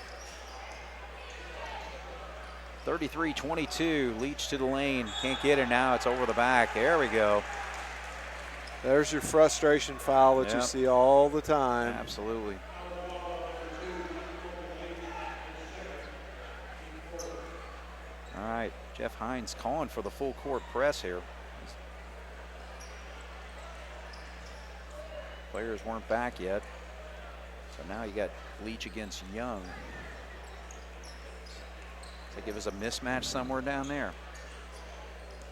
33-22, Leach to the lane. Can't get it now. It's over the back. There we go. There's your frustration foul that you see all the time. Absolutely. All right, Jeff Hines calling for the full court press here. Players weren't back yet. So now you got Leach against Young. Does that give us a mismatch somewhere down there?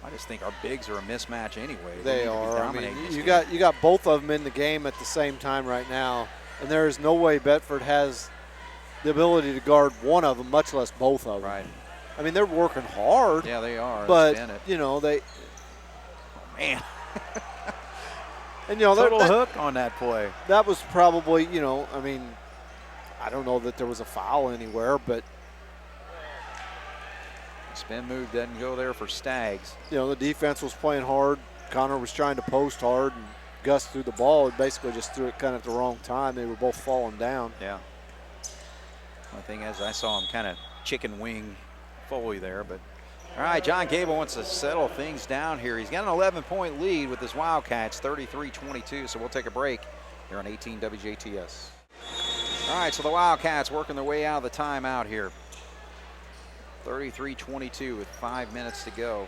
I just think our bigs are a mismatch anyway. They are. I mean, you got both of them in the game at the same time right now, and there is no way Bedford has the ability to guard one of them, much less both of them. Right. I mean, they're working hard. Yeah, they are. But you know they. Oh man. And you know total hook on that play. That was probably, you know, I mean, I don't know that there was a foul anywhere, but. Spin move doesn't go there for Staggs. You know, the defense was playing hard. Connor was trying to post hard, and Gus threw the ball. It basically just threw it kind of at the wrong time. They were both falling down. Yeah. One thing is, I saw him kind of chicken wing Foley there, but all right, John Gable wants to settle things down here. He's got an 11-point lead with his Wildcats, 33-22. So we'll take a break here on 18 WJTS. All right, so the Wildcats working their way out of the timeout here. 33-22 with 5 minutes to go.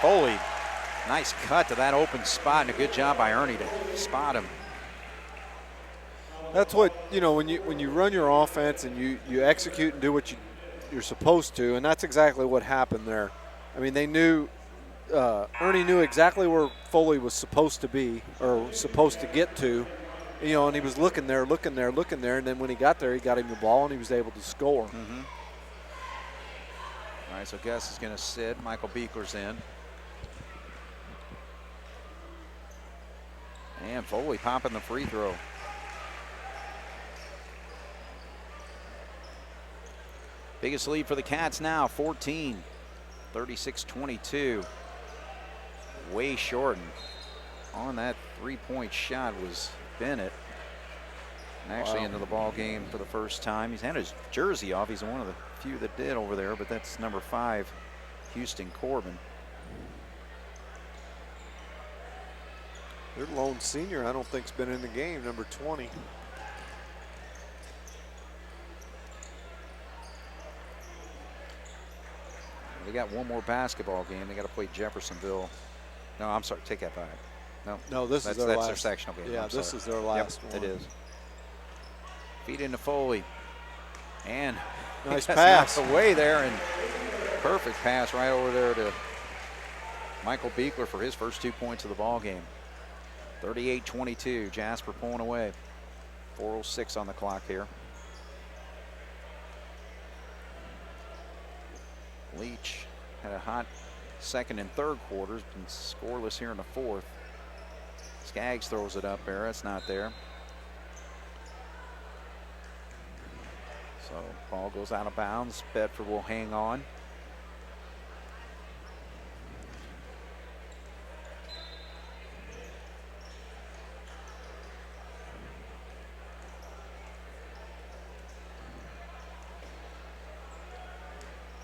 Foley, nice cut to that open spot, and a good job by Ernie to spot him. That's what, you know, when you run your offense and you execute and do what you're supposed to, and that's exactly what happened there. I mean, they knew, Ernie knew exactly where Foley was supposed to be or supposed to get to, you know, and he was looking there, and then when he got there, he got him the ball and he was able to score. Mm-hmm. All right, so Gus is going to sit. Michael Beekler's in. And Foley popping the free throw. Biggest lead for the Cats now, 14, 36-22. Way short. On that three-point shot was Bennett. And actually into the ball game for the first time. He's had his jersey off. He's one of the few that did over there, but that's number 5, Houston Corbin. Their lone senior, I don't think, has been in the game, number 20. They got one more basketball game. They got to play Jeffersonville. No, I'm sorry. Take that back. No, that's their sectional game. Yeah, this is their last one. It is. Feed into Foley. And nice pass away there, and perfect pass right over there to Michael Beekler for his first 2 points of the ball game. 38-22. Jasper pulling away. 4:06 on the clock here. Leach had a hot second and third quarters. Been scoreless here in the fourth. Skaggs throws it up there. That's not there. So ball goes out of bounds. Bedford will hang on.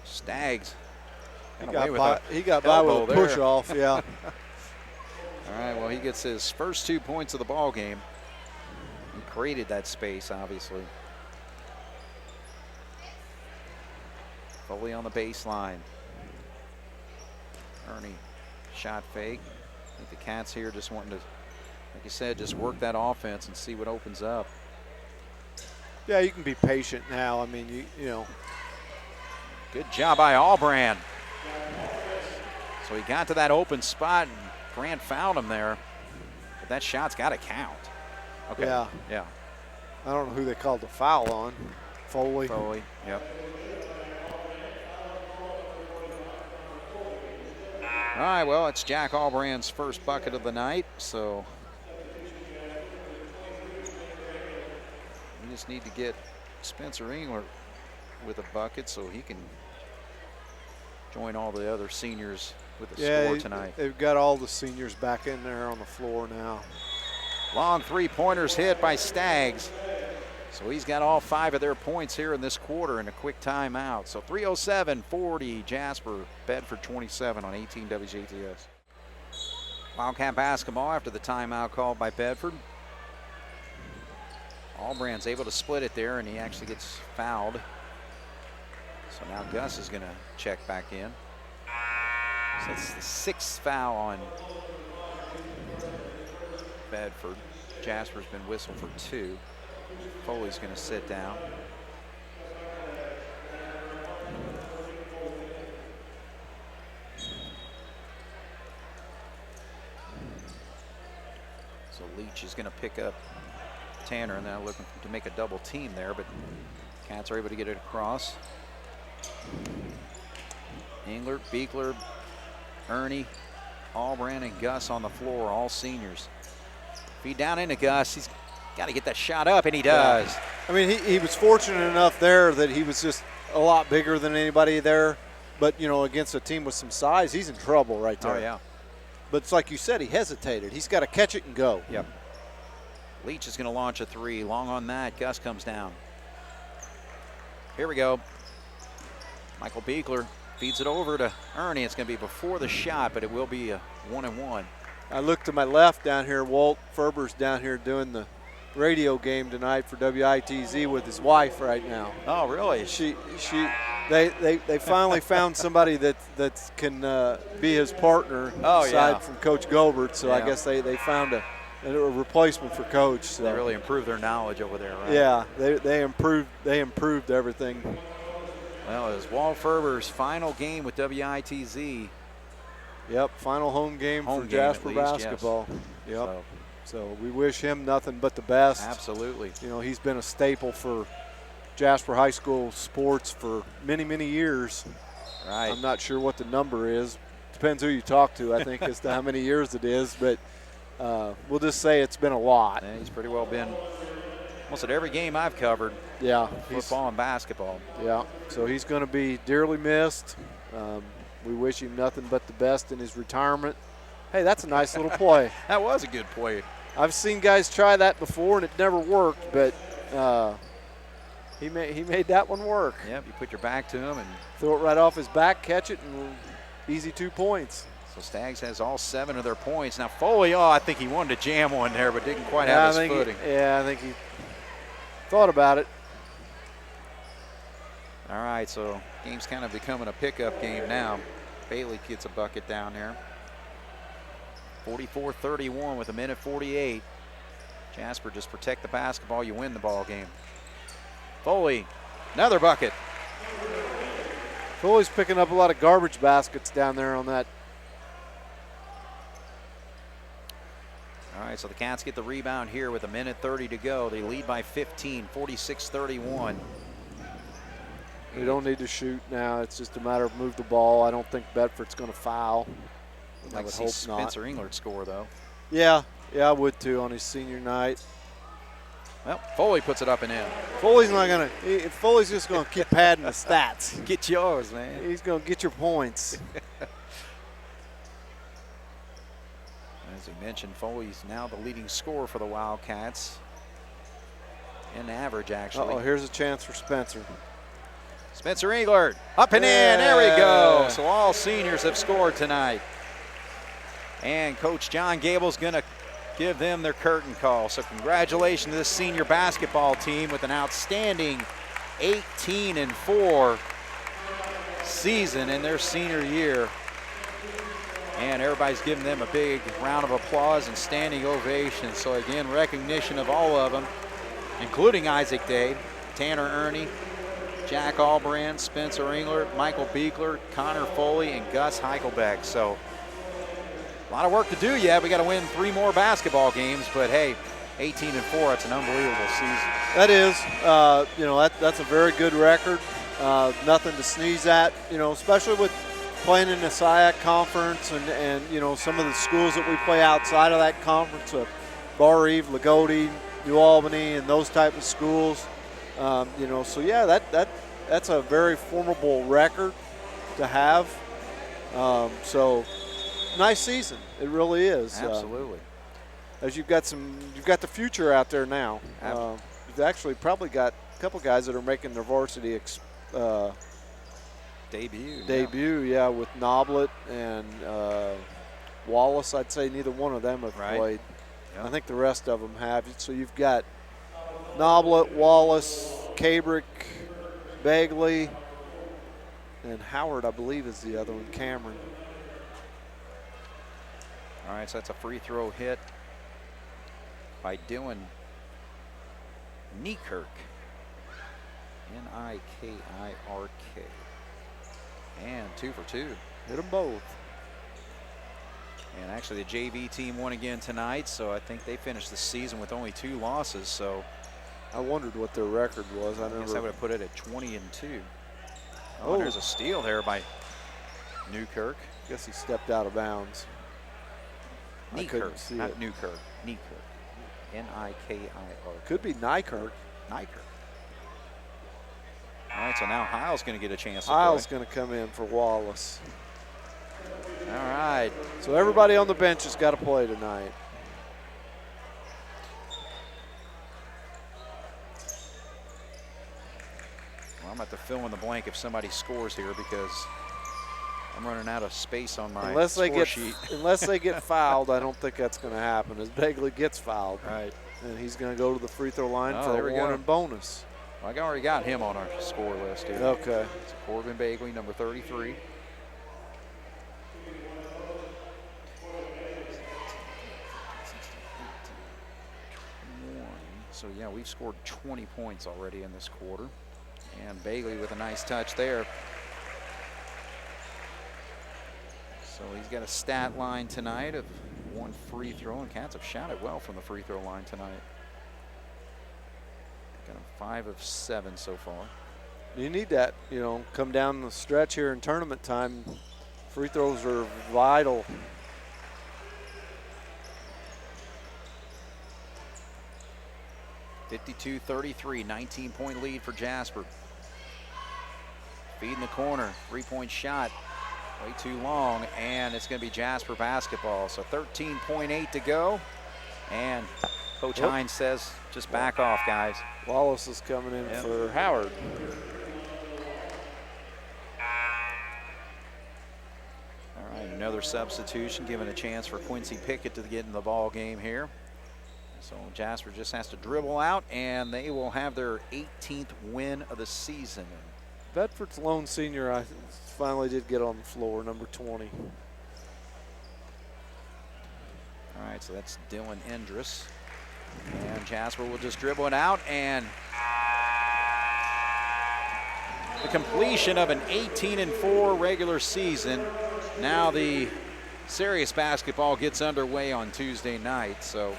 Staggs. He got by with a push off, yeah. All right, well, he gets his first 2 points of the ball game. He created that space, obviously. Foley on the baseline. Ernie, shot fake. I think the Cats here just wanting to, like you said, just work that offense and see what opens up. Yeah, you can be patient now. I mean, you know. Good job by Allbrand. So he got to that open spot, and Grant found him there. But that shot's got to count. Okay. Yeah. I don't know who they called the foul on. Foley. Yep. All right, well, it's Jack Allbrand's first bucket of the night, so we just need to get Spencer Engler with a bucket so he can join all the other seniors with a score tonight. They've got all the seniors back in there on the floor now. Long three-pointers hit by Staggs. So he's got all 5 of their points here in this quarter in a quick timeout. So 3:07:40, Jasper, Bedford 27 on 18 WJTS. Wildcat basketball after the timeout called by Bedford. Allbrand's able to split it there, and he actually gets fouled. So now Gus is going to check back in. So that's the 6th foul on Bedford. Jasper's been whistled for 2. Foley's going to sit down. So Leach is going to pick up Tanner, and now looking to make a double team there, but Cats are able to get it across. Engler, Beekler, Ernie, Allbrand, and Gus on the floor, all seniors. Feed down into Gus. He's got to get that shot up, and he does. Yeah. I mean, he was fortunate enough there that he was just a lot bigger than anybody there. But, you know, against a team with some size, he's in trouble right there. Oh, yeah. But it's like you said, he hesitated. He's got to catch it and go. Yep. Leach is going to launch a 3. Long on that. Gus comes down. Here we go. Michael Beekler feeds it over to Ernie. It's going to be before the shot, but it will be a 1-and-1. I look to my left down here. Walt Ferber's down here doing the radio game tonight for WITZ with his wife right now. Oh, really? They finally found somebody that can be his partner aside from Coach Gilbert. So I guess they found a replacement for Coach. So they really improved their knowledge over there, right? Yeah, they improved everything. Well, it was Walt Ferber's final game with WITZ. Yep, final home game for Jasper basketball. Yes. Yep. So we wish him nothing but the best. Absolutely. You know, he's been a staple for Jasper High School sports for many, many years. Right. I'm not sure what the number is. Depends who you talk to, I think, as to how many years it is. But we'll just say it's been a lot. Yeah, he's pretty well been almost at every game I've covered. Yeah. Football and basketball. Yeah. So he's going to be dearly missed. We wish him nothing but the best in his retirement. Hey, that's a nice little play. That was a good play. I've seen guys try that before and it never worked, but he made that one work. Yep, you put your back to him and throw it right off his back, catch it, and easy 2 points. So Staggs has all 7 of their points. Now Foley, I think he wanted to jam one there, but didn't quite have his footing. I think he thought about it. All right, so game's kind of becoming a pickup game now. Bailey gets a bucket down there. 44-31 with 1:48. Jasper, just protect the basketball, you win the ball game. Foley, another bucket. Foley's picking up a lot of garbage baskets down there on that. All right, so the Cats get the rebound here with 1:30 to go. They lead by 15, 46-31. We don't need to shoot now. It's just a matter of move the ball. I don't think Bedford's going to foul. I'd like to see Spencer Englert score, though. Yeah, I would too on his senior night. Well, Foley puts it up and in. Foley's not going to – Foley's just going to keep padding the stats. Get yours, man. He's going to get your points. As we mentioned, Foley's now the leading scorer for the Wildcats. In average, actually. Uh-oh, here's a chance for Spencer. Spencer Englert, up and in, there we go. So all seniors have scored tonight. And Coach John Gable's gonna give them their curtain call. So congratulations to this senior basketball team with an outstanding 18-4 season in their senior year. And everybody's giving them a big round of applause and standing ovation. So again, recognition of all of them, including Isaac Day, Tanner Ernie, Jack Albrand, Spencer Englert, Michael Beekler, Connor Foley, and Gus Heichelbeck. So a lot of work to do yet. We got to win 3 more basketball games, but hey, 18-4, that's an unbelievable season. That is, that's a very good record. Nothing to sneeze at, especially with playing in the SIAC conference and some of the schools that we play outside of that conference, Bar Eve, Lagodi, New Albany, and those type of schools. So yeah, that's a very formidable record to have. So nice season, it really is. Absolutely. As you've got the future out there now. You've actually probably got a couple guys that are making their varsity debut. Yeah, with Noblet and Wallace. I'd say neither one of them have played. Yep. I think the rest of them have. So you've got Noblet, Wallace, Cabrick, Bagley, and Howard, I believe, is the other one, Cameron. All right, so that's a free throw hit by Dylan Nikirk. Nikirk. And 2 for 2. Hit them both. And actually the JV team won again tonight, so I think they finished the season with only 2 losses. So I wondered what their record was. I guess I would have put it at 20-2. Oh, there's a steal there by Newkirk. I guess he stepped out of bounds. Nikirk, not Newkirk. Nikirk. Nikir. Could be Nykirk. Nikirk. All right, so now Heil's going to get a chance to Heil's play. going to come in for Wallace. All right. So everybody on the bench has got to play tonight. Well, I'm about to fill in the blank if somebody scores here because I'm running out of space on my score sheet. Unless they get fouled, I don't think that's going to happen. As Bagley gets fouled, right, and he's going to go to the free throw line for a one and bonus. Well, I already got him on our score list here. Okay. It's Corbin Bagley, number 33. So yeah, we've scored 20 points already in this quarter. And Bagley with a nice touch there. So he's got a stat line tonight of 1 free throw, and Cats have shot it well from the free throw line tonight. Got him 5 of 7 so far. You need that, come down the stretch here in tournament time. Free throws are vital. (52-33), 19-point lead for Jasper. Feed in the corner, 3-point shot, way too long, and it's going to be Jasper basketball. So 13.8 to go, and Coach Hines says, just back off, guys. Wallace is coming in for Howard. All right, another substitution, giving a chance for Quincy Pickett to get in the ball game here. So Jasper just has to dribble out, and they will have their 18th win of the season. Bedford's lone senior finally did get on the floor, number 20. All right, so that's Dylan Endress. And Jasper will just dribble it out, and the completion of an 18-4 regular season. Now the serious basketball gets underway on Tuesday night. So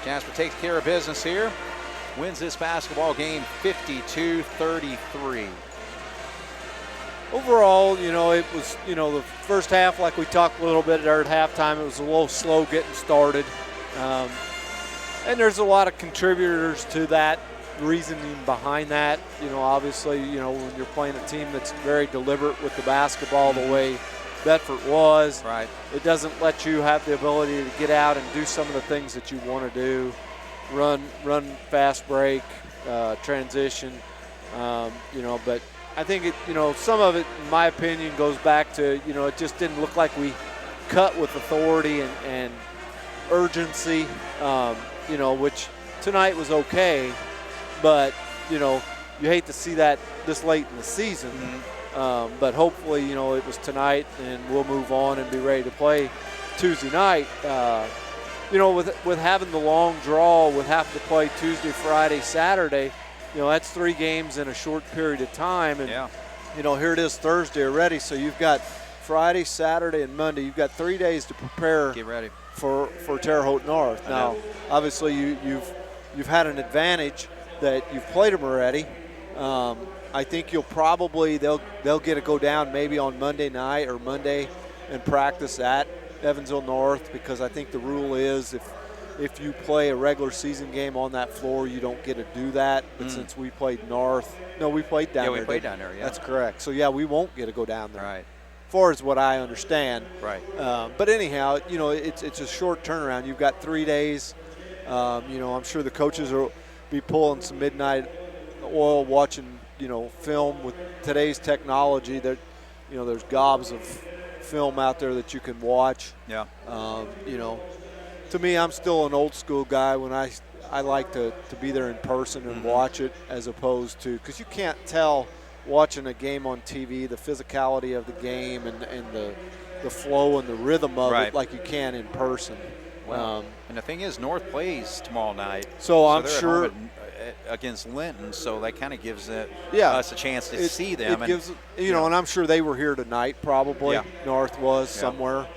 Jasper takes care of business here, wins this basketball game 52-33. Overall, it was, the first half, like we talked a little bit there at halftime, it was a little slow getting started. And there's a lot of contributors to that, reasoning behind that. Obviously, when you're playing a team that's very deliberate with the basketball the way Bedford was, right, it doesn't let you have the ability to get out and do some of the things that you want to do, run fast break, transition, but I think some of it, in my opinion, goes back to, it just didn't look like we cut with authority and urgency, which tonight was okay, but, you hate to see that this late in the season. But hopefully, it was tonight and we'll move on and be ready to play Tuesday night. With having the long draw, with having to play Tuesday, Friday, Saturday, that's 3 games in a short period of time. And, here it is Thursday already. So you've got Friday, Saturday, and Monday. You've got 3 days to prepare. Get ready for Terre Haute North. Now, obviously, you've had an advantage that you've played them already. I think they'll get to go down maybe on Monday night or Monday and practice at Evansville North, because I think the rule is if you play a regular season game on that floor, you don't get to do that. But since we played North, we played down there. Yeah, we played down there, yeah. That's correct. So, we won't get to go down there. Right. As far as what I understand. Right. But anyhow, it's a short turnaround. You've got 3 days. I'm sure the coaches will be pulling some midnight oil watching, film with today's technology. There's gobs of film out there that you can watch. Yeah. To me, I'm still an old school guy when I like to be there in person and watch it, as opposed to, because you can't tell watching a game on TV the physicality of the game and the flow and the rhythm of it like you can in person. Well, and the thing is, North plays tomorrow night. So I'm they're sure at home against Linton, so that kind of gives us a chance to see them. It gives, and I'm sure they were here tonight probably. Yeah. North was somewhere.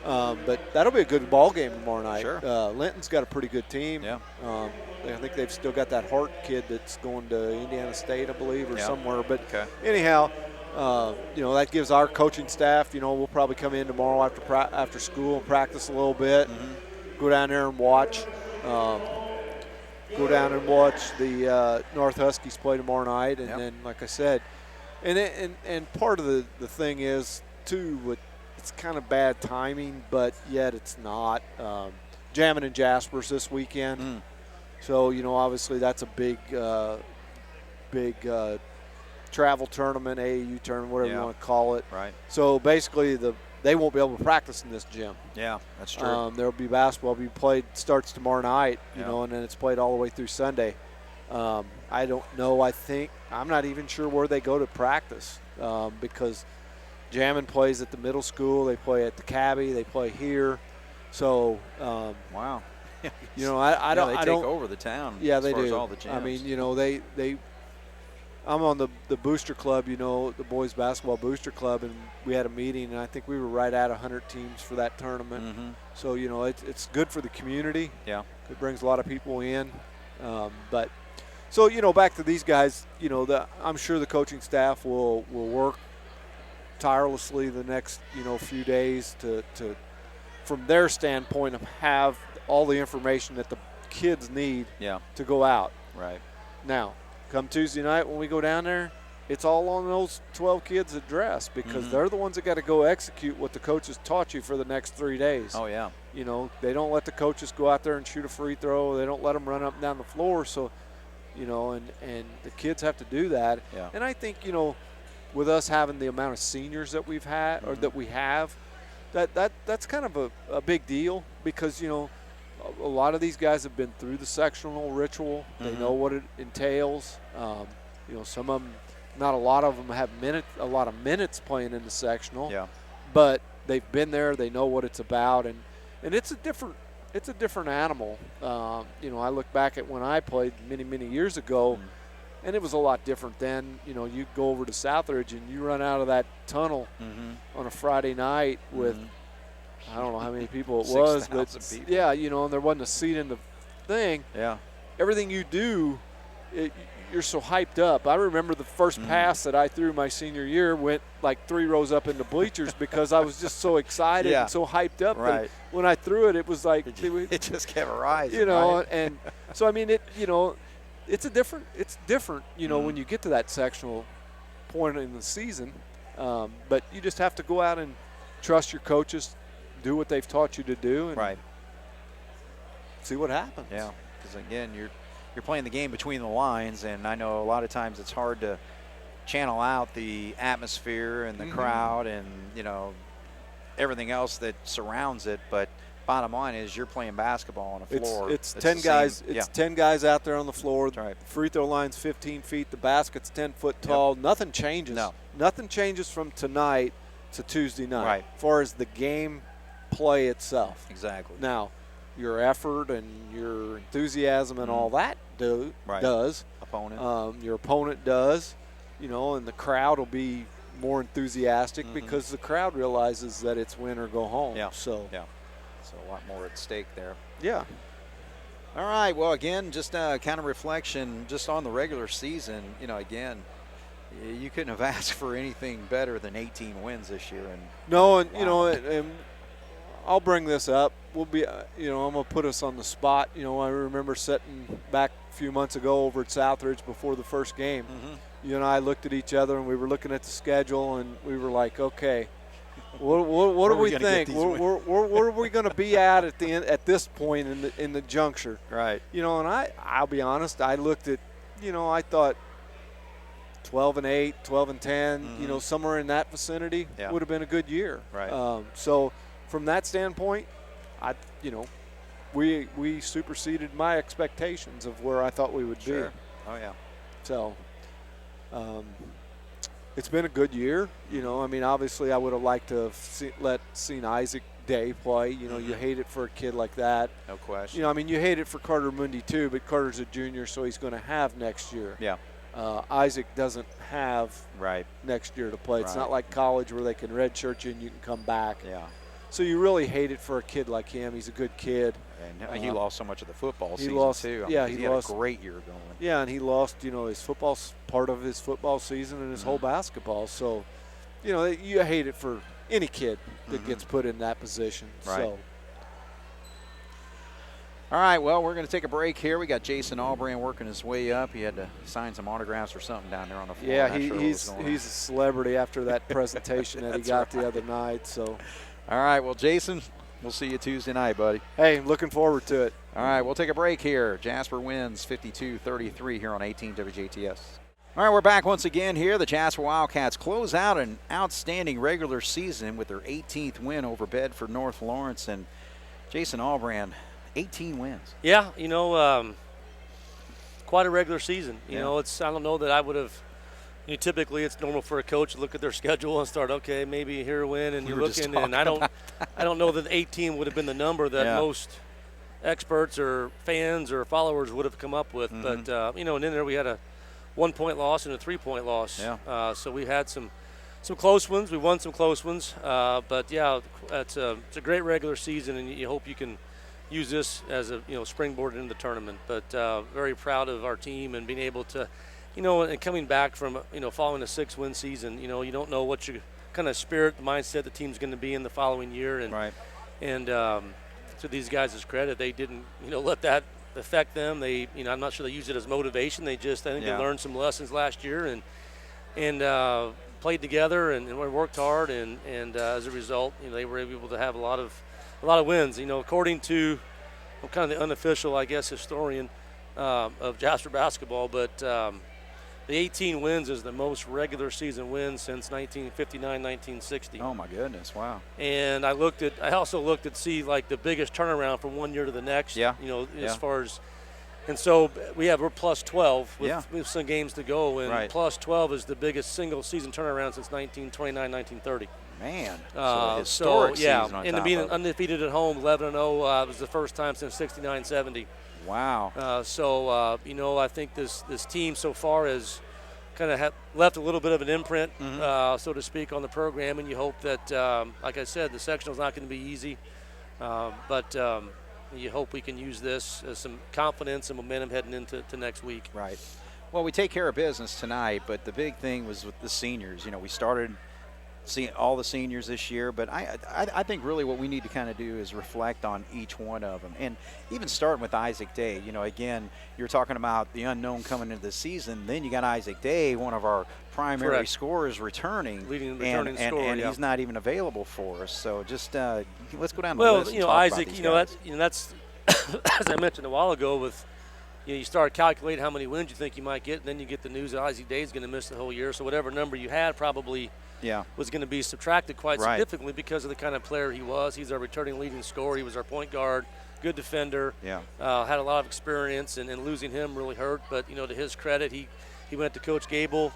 But that'll be a good ball game tomorrow night. Sure. Linton's got a pretty good team. Yeah. I think they've still got that Hart kid that's going to Indiana State, I believe, or somewhere. But anyhow, that gives our coaching staff, we'll probably come in tomorrow after school and practice a little bit, go down there and watch. Go down and watch the North Huskies play tomorrow night. And then, like I said, and part of the thing is, too, it's kind of bad timing, but yet it's not. Jamming in Jasper's this weekend. So, obviously that's a big travel tournament, AAU tournament, whatever you want to call it. Right. So basically they won't be able to practice in this gym. Yeah, that's true. There'll be basketball be played, starts tomorrow night, and then it's played all the way through Sunday. I don't know. I'm not even sure where they go to practice because Jammin plays at the middle school. They play at the Cabby. They play here. So, wow. I don't. They take over the town. Yeah, as they far do. As all the gyms. I mean, they. I'm on the booster club, the boys basketball booster club, and we had a meeting, and I think we were right at 100 teams for that tournament. So it's good for the community. Yeah, it brings a lot of people in. But so back to these guys, I'm sure the coaching staff will work tirelessly the next few days to from their standpoint of have all the information that the kids need to go out. Right. Now, come Tuesday night when we go down there, it's all on those 12 kids that dress, because they're the ones that got to go execute what the coaches taught you for the next 3 days. Oh, yeah. They don't let the coaches go out there and shoot a free throw. They don't let them run up and down the floor. So, and the kids have to do that. Yeah. And I think, with us having the amount of seniors that we've had or that we have, that's kind of a big deal, because, a lot of these guys have been through the sectional ritual. They know what it entails. Some of them, not a lot of them have a lot of minutes playing in the sectional. Yeah. But they've been there. They know what it's about, and it's a different animal. I look back at when I played many years ago, and it was a lot different then. You go over to Southridge and you run out of that tunnel on a Friday night with. I don't know how many people it was, but people. yeah, and there wasn't a seat in the thing. Yeah. Everything you do, you're so hyped up. I remember the first pass that I threw my senior year went like 3 rows up in the bleachers because I was just so excited and so hyped up. Right. That when I threw it, it was like it just kept rising. You know, right? and so I mean, it's different. You know, when you get to that sectional point in the season, but you just have to go out and trust your coaches, do what they've taught you to do, and see what happens. Yeah, because again, you're playing the game between the lines, and I know a lot of times it's hard to channel out the atmosphere and the crowd and, you know, everything else that surrounds it. But bottom line is you're playing basketball on a floor. It's 10 guys. It's 10 guys out there on the floor. That's right. The free throw line's 15 feet. The basket's 10 foot tall. Nothing changes. No. Nothing changes from tonight to Tuesday night. Right. As far as the game play itself. Exactly. Now, your effort and your enthusiasm and all that does. Opponent. Your opponent does, you know, and the crowd will be more enthusiastic because the crowd realizes that it's win or go home. Yeah. So a lot more at stake there. Yeah. All right. Well, again, just kind of reflection just on the regular season. You know, again, you couldn't have asked for anything better than 18 wins this year. And no, and you know, and I'll bring this up. We'll be, you know, I'm gonna put us on the spot. You know, I remember sitting back a few months ago over at Southridge before the first game. You and I looked at each other and we were looking at the schedule and we were like, okay, what do we think? Where are we going to be at the end, at this point in the juncture? Right. You know, and I'll be honest. I looked at, you know, I thought 12-8, 12-10. You know, somewhere in that vicinity would have been a good year. Right. So from that standpoint, we superseded my expectations of where I thought we would be. Oh yeah. So. It's been a good year. You know, I mean, obviously I would have liked to have seen Isaac Day play. You know, you hate it for a kid like that. No question. You know, I mean, you hate it for Carter Mundy too, but Carter's a junior, so he's going to have next year. Yeah. Isaac doesn't have next year to play. It's not like college where they can redshirt you and you can come back. Yeah. So you really hate it for a kid like him. He's a good kid. And he lost so much of the football season too. He had lost a great year going. Yeah, and he lost, you know, his football part of his football season and his whole basketball. So, you know, you hate it for any kid that gets put in that position. Right. So. All right, well, we're going to take a break here. We got Jason Albrand working his way up. He had to sign some autographs or something down there on the floor. Yeah, he's a celebrity after that presentation that he got the other night. So. All right, well, Jason, we'll see you Tuesday night, buddy. Hey, looking forward to it. All right, we'll take a break here. Jasper wins 52-33 here on 18 WJTS. All right, we're back once again here. The Jasper Wildcats close out an outstanding regular season with their 18th win over Bedford North Lawrence. And Jason Albrand, 18 wins. Yeah, you know, quite a regular season. You know, I don't know that I would have. Typically, it's normal for a coach to look at their schedule and start, okay, maybe here a win, and you're looking, and I don't know that 18 would have been the number that most experts or fans or followers would have come up with. But you know, and in there we had a 1-point loss and a 3-point loss. Yeah. So we had some close ones. We won some close ones. But yeah, it's a great regular season, and you hope you can use this as a springboard into the tournament. But very proud of our team and being able to. You know, and coming back from, following a 6-win season, you don't know what your kind of spirit, the mindset the team's going to be in the following year. And to these guys' credit, they didn't, let that affect them. They, I'm not sure they used it as motivation. They just, I think they learned some lessons last year and played together and worked hard. And as a result, they were able to have a lot of wins. According to, I'm kind of the unofficial, I guess, historian of Jasper basketball, but the 18 wins is the most regular season wins since 1959-1960. Oh my goodness! Wow. And I also looked at like the biggest turnaround from one year to the next. Yeah. As far as, and so we're plus 12 with some games to go, and plus 12 is the biggest single season turnaround since 1929-1930. Man. So historic season on top and being of undefeated at home, 11-0 was the first time since 69-70. Wow. I think this team so far has kind of left a little bit of an imprint, so to speak, on the program, and you hope that, like I said, the sectional's not going to be easy, but you hope we can use this as some confidence and momentum heading into next week. Right. Well, we take care of business tonight, but the big thing was with the seniors. You know, we started seeing all the seniors this year, but I think really what we need to kind of do is reflect on each one of them. And even starting with Isaac Day, you know, again, you're talking about the unknown coming into the season. Then you got Isaac Day, one of our primary Correct. scorers, returning. Returning scorer, and yeah. he's not even available for us. So just let's go down the Well, list. you know, and talk about Isaac, these you know, guys. that's as I mentioned a while ago with, you know, you start calculating how many wins you think you might get, and then you get the news that Isaac Day is going to miss the whole year. So whatever number you had probably was going to be subtracted quite significantly because of the kind of player he was. He's our returning leading scorer. He was our point guard, good defender. Yeah. Had a lot of experience, and losing him really hurt. But, you know, to his credit, he went to Coach Gable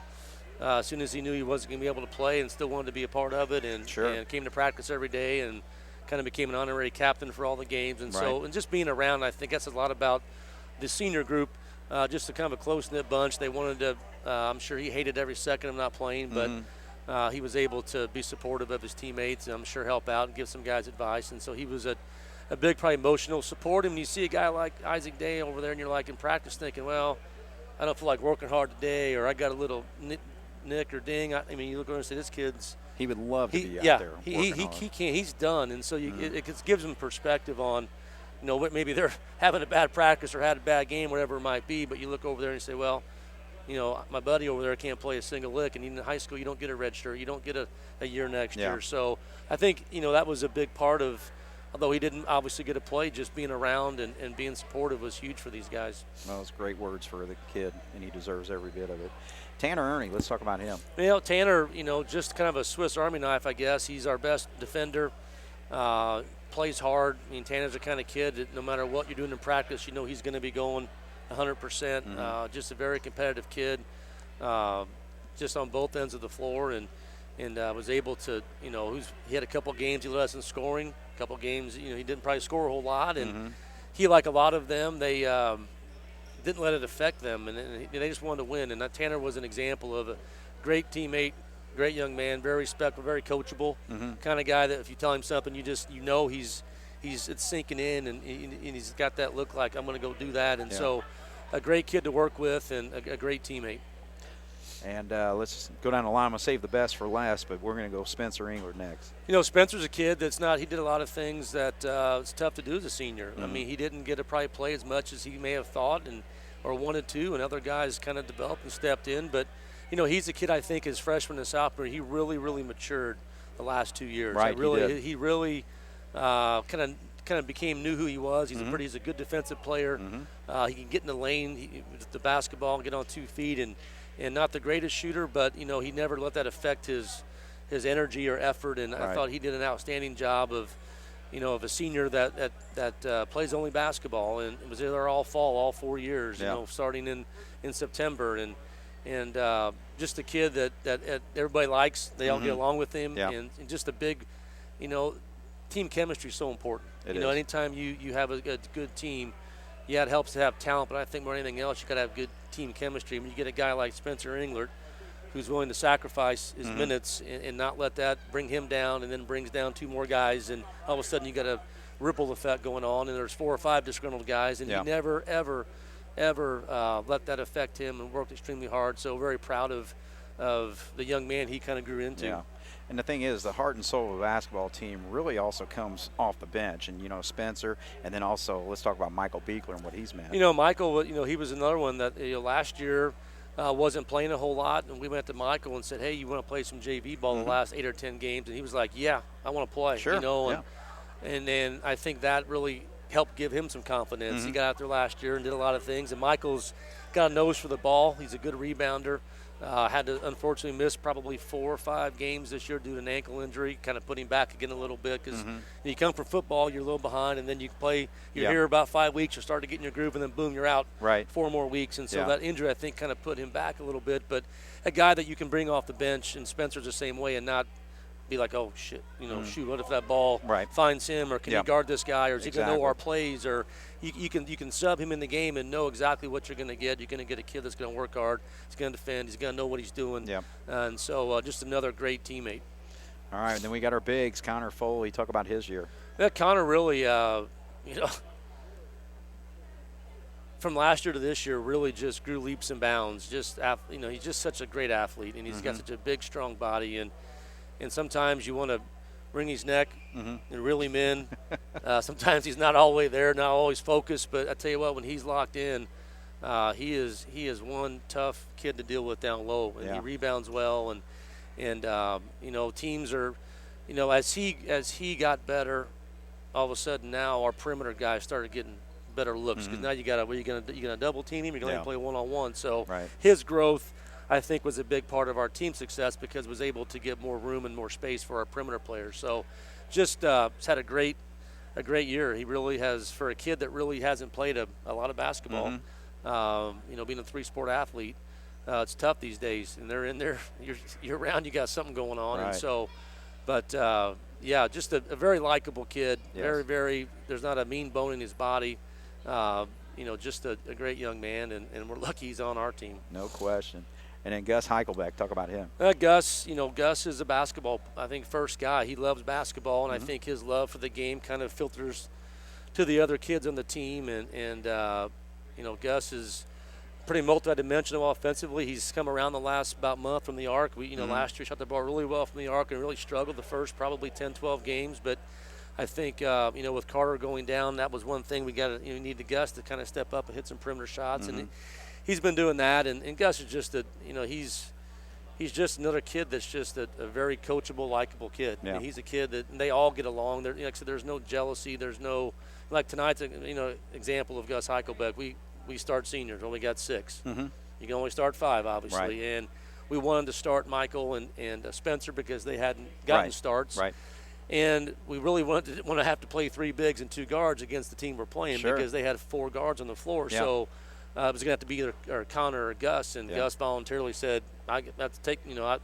as soon as he knew he wasn't going to be able to play and still wanted to be a part of it, and came to practice every day and kind of became an honorary captain for all the games. And so, and just being around, I think that's a lot about the senior group, just a kind of a close-knit bunch. They wanted to, I'm sure he hated every second of not playing, but he was able to be supportive of his teammates and I'm sure help out and give some guys advice. And so he was a big, probably emotional support. And when you see a guy like Isaac Day over there and you're like in practice thinking, well, I don't feel like working hard today, or I got a little nick or ding. I mean, you look over and say, this kid's – he would love to be out there. He can't. He's done. And so it gives him perspective on, you know, what maybe they're having a bad practice or had a bad game, whatever it might be. But you look over there and you say, well, you know, my buddy over there can't play a single lick. And even in high school, you don't get a red shirt. You don't get a year next year. So I think, you know, that was a big part of, although he didn't obviously get a play, just being around and being supportive was huge for these guys. Well, those great words for the kid, and he deserves every bit of it. Tanner Ernie, let's talk about him. You know, Tanner, you know, just kind of a Swiss Army knife, I guess. He's our best defender, plays hard. I mean, Tanner's the kind of kid that no matter what you're doing in practice, you know he's going to be going 100%. Just a very competitive kid, just on both ends of the floor, and was able to, you know, he had a couple games he led us in scoring, a couple games, you know, he didn't probably score a whole lot, and he, like a lot of them, they didn't let it affect them, and they just wanted to win. And Tanner was an example of a great teammate, great young man, very respectful, very coachable, kind of guy that if you tell him something, you know it's sinking in, and he's got that look like I'm going to go do that. And so a great kid to work with and a great teammate. And let's go down the line. I'm going to save the best for last, but we're going to go Spencer Englert next. You know, Spencer's a kid that's not – he did a lot of things that it's tough to do as a senior. I mean, he didn't get to probably play as much as he may have thought or wanted to, and other guys kind of developed and stepped in. But, you know, he's a kid I think as freshman and sophomore, he really, really matured the last 2 years. Right, he really kind of knew who he was. He's a good defensive player. He can get in the lane with the basketball and get on 2 feet, and not the greatest shooter, but, you know, he never let that affect his energy or effort. And I thought he did an outstanding job of, you know, of a senior that plays only basketball and was there all fall, all 4 years, you know, starting in September. And just a kid that everybody likes. They all get along with him. And just a big, you know, team chemistry is so important. It you know, is. anytime you have a good team, it helps to have talent, but I think more than anything else, you got to have good team chemistry. When you get a guy like Spencer Englert, who's willing to sacrifice his minutes and not let that bring him down, and then brings down 2 more guys, and all of a sudden you got a ripple effect going on, and there's 4 or 5 disgruntled guys, and he never, ever let that affect him, and worked extremely hard. So very proud of the young man he kind of grew into. Yeah. And the thing is, the heart and soul of the basketball team really also comes off the bench. And, you know, Spencer, and then also let's talk about Michael Beekler and what he's meant. You know, Michael, you know, he was another one that, you know, last year wasn't playing a whole lot. And we went to Michael and said, hey, you want to play some JV ball the last 8 or 10 games? And he was like, yeah, I want to play. Sure. You know, and then I think that really helped give him some confidence. He got out there last year and did a lot of things. And Michael's got a nose for the ball. He's a good rebounder. Had to unfortunately miss probably 4 or 5 games this year due to an ankle injury, kind of put him back again a little bit because you come from football, you're a little behind, and then you play, you're here about 5 weeks, you start to get in your groove, and then boom, you're out 4 more weeks. And so that injury, I think, kind of put him back a little bit. But a guy that you can bring off the bench, and Spencer's the same way, and not be like, oh, shit, you know, shoot, what if that ball finds him, or can you guard this guy, or is he going to know our plays, or you can sub him in the game and know exactly what you're going to get. You're going to get a kid that's going to work hard, he's going to defend, he's going to know what he's doing. And so just another great teammate. All right, and then we got our bigs, Connor Foley. Talk about his year. Yeah, Connor really, you know, from last year to this year really just grew leaps and bounds. He's just such a great athlete, and he's got such a big, strong body, and sometimes you want to wring his neck and reel him in. Sometimes he's not all the way there, not always focused, but I tell you what, when he's locked in, he is one tough kid to deal with down low, and he rebounds well, and teams are, as he got better, all of a sudden now our perimeter guys started getting better looks, because now you gonna double team him, you're gonna play one-on-one. So his growth, I think, was a big part of our team success, because was able to get more room and more space for our perimeter players. So just had a great year. He really has, for a kid that really hasn't played a lot of basketball. Being a 3-sport athlete, it's tough these days, and they're in there you're around, you got something going on, and so, but just a very likable kid. Very, very, there's not a mean bone in his body. Just a great young man, and we're lucky he's on our team. No question. And then Gus Heichelbeck, talk about him. Gus is a basketball, I think, first guy. He loves basketball, and I think his love for the game kind of filters to the other kids on the team, and Gus is pretty multidimensional offensively. He's come around the last about month from the arc. Last year shot the ball really well from the arc and really struggled the first probably 10, 12 games, but I think, with Carter going down, that was one thing we need the Gus to kind of step up and hit some perimeter shots, and he's been doing that. And Gus is just he's just another kid that's just a very coachable, likable kid. Yeah. I mean, he's a kid that they all get along. Like I said, there's no jealousy. There's no, like tonight's example of Gus Heichelbeck. We start seniors. We only got 6. You can only start 5, obviously, and we wanted to start Michael and Spencer because they hadn't gotten starts. Right. And we really want to have to play 3 bigs and 2 guards against the team we're playing, because they had 4 guards on the floor. Yeah. So it was going to have to be either Connor or Gus, and Gus voluntarily said, "I have to take.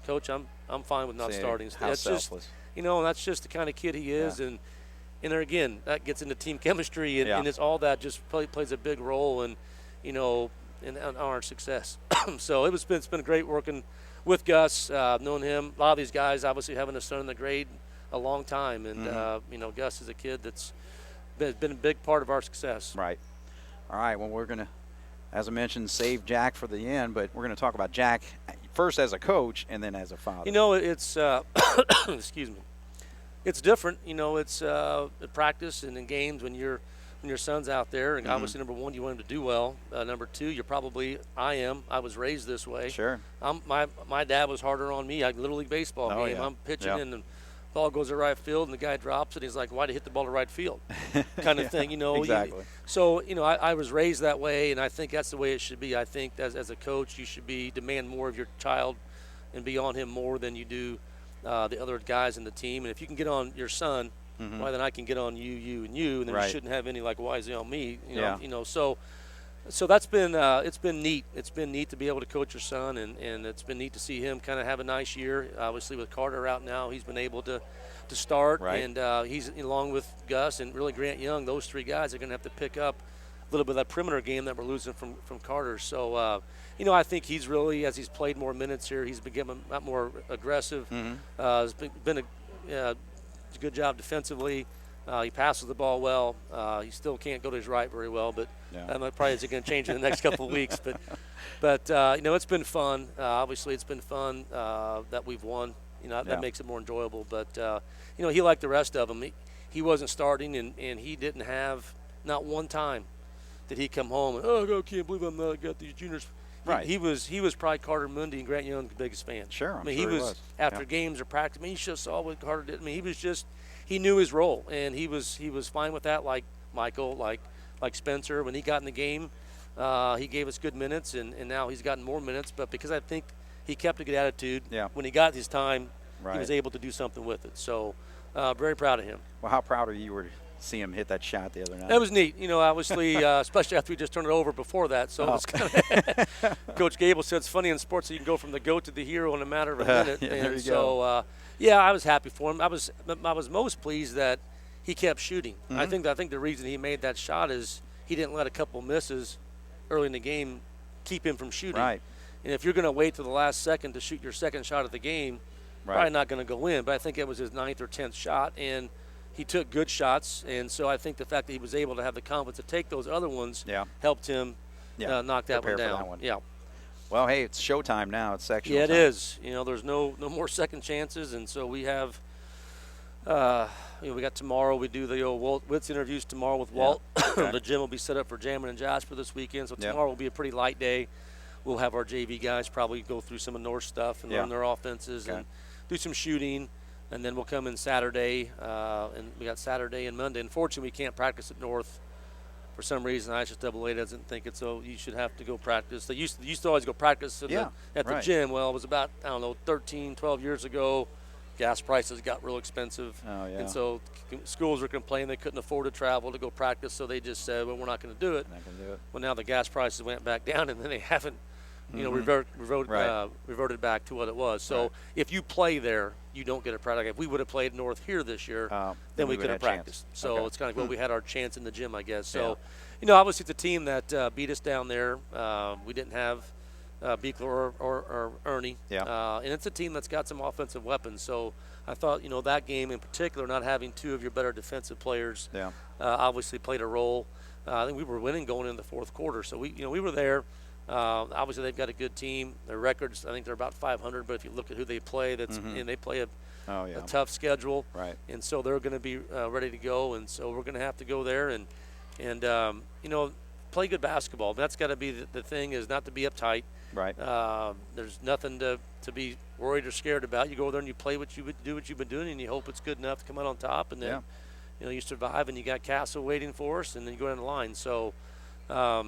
Coach, I'm fine with not starting." How selfless. That's just the kind of kid he is, and there again, that gets into team chemistry, and it's all that just plays a big role in our success. So it's been great working with Gus, knowing him. A lot of these guys, obviously, having a son in the grade a long time, and Gus is a kid that's been a big part of our success. Right. All right. Well, we're gonna, as I mentioned, save Jack for the end, but we're gonna talk about Jack first as a coach and then as a father. It's excuse me. It's different. It's at practice and in games when your son's out there, and obviously, number 1, you want him to do well. Number 2, I was raised this way. Sure. My dad was harder on me. Little league baseball game. I'm pitching and the ball goes to right field, and the guy drops it. He's like, "Why'd he hit the ball to right field?" kind of thing, Exactly. I was raised that way, and I think that's the way it should be. I think as a coach, you should demand more of your child and be on him more than you do the other guys in the team. And if you can get on your son, why then I can get on you, and then you shouldn't have any like, why is he on me? So that's been it's been neat. It's been neat to be able to coach your son, and it's been neat to see him kind of have a nice year. Obviously, with Carter out now, he's been able to start, and he's along with Gus and really Grant Young. Those 3 guys are going to have to pick up a little bit of that perimeter game that we're losing from Carter. So I think he's really, as he's played more minutes here, he's become a lot more aggressive. It's been a good job defensively. He passes the ball well. He still can't go to his right very well, but that probably isn't going to change in the next couple of weeks. But it's been fun. Obviously, it's been fun that we've won. That makes it more enjoyable. But he, like the rest of them, he wasn't starting, and he didn't have not one time did he come home and I can't believe I'm not got these juniors. Right. He was probably Carter Mundy and Grant Young's biggest fan. Sure. He was after games or practice. You should have saw what Carter did. He was just. He knew his role, and he was fine with that, like Michael, like Spencer. When he got in the game, he gave us good minutes, and now he's gotten more minutes. But because I think he kept a good attitude, when he got his time, he was able to do something with it. So very proud of him. Well, how proud are you to see him hit that shot the other night? That was neat. Obviously, especially after we just turned it over before that. So it was kind of Coach Gable said it's funny in sports that you can go from the goat to the hero in a matter of a minute. There you go. I was happy for him. I was most pleased that he kept shooting. I think the reason he made that shot is he didn't let a couple misses early in the game keep him from shooting. Right. And if you're going to wait to the last second to shoot your second shot of the game, probably not going to go in. But I think it was his 9th or 10th shot, and he took good shots. And so I think the fact that he was able to have the confidence to take those other ones helped him knock that one Prepare down. for that one. Yeah. Well, hey, it's showtime now. It's sectional Yeah, it time. is. There's no more second chances, and so we have. We got tomorrow. We do the old Wits interviews tomorrow with Walt. Okay. The gym will be set up for Jamming and Jasper this weekend, so Yep. tomorrow will be a pretty light day. We'll have our JV guys probably go through some of North stuff and learn their offenses and do some shooting, and then we'll come in Saturday, and we got Saturday and Monday. Unfortunately, we can't practice at North. For some reason, ISSAA doesn't think it's so. You should have to go practice. They used to always go practice at the gym. Well, it was about 13, 12 years ago. Gas prices got real expensive, and so schools were complaining they couldn't afford to travel to go practice. So they just said, "Well, we're not going to do it." Well, now the gas prices went back down, and then they haven't, reverted back to what it was. So if you play there, you don't get a practice. If we would have played North here this year, then we could have practiced. So it's kind of we had our chance in the gym, I guess. So, obviously it's a team that beat us down there. We didn't have Beekler or Ernie. And it's a team that's got some offensive weapons. So I thought, that game in particular, not having two of your better defensive players obviously played a role. I think we were winning going into the fourth quarter. So we were there. Obviously they've got a good team. Their records, I think they're about 500. But if you look at who they play, and they play a tough schedule. Right. And so they're going to be ready to go. And so we're going to have to go there and play good basketball. That's got to be the thing, is not to be uptight. Right. There's nothing to be worried or scared about. You go there and you play what you've been doing, and you hope it's good enough to come out on top. And then, you survive, and you got Castle waiting for us, and then you go down the line. So, a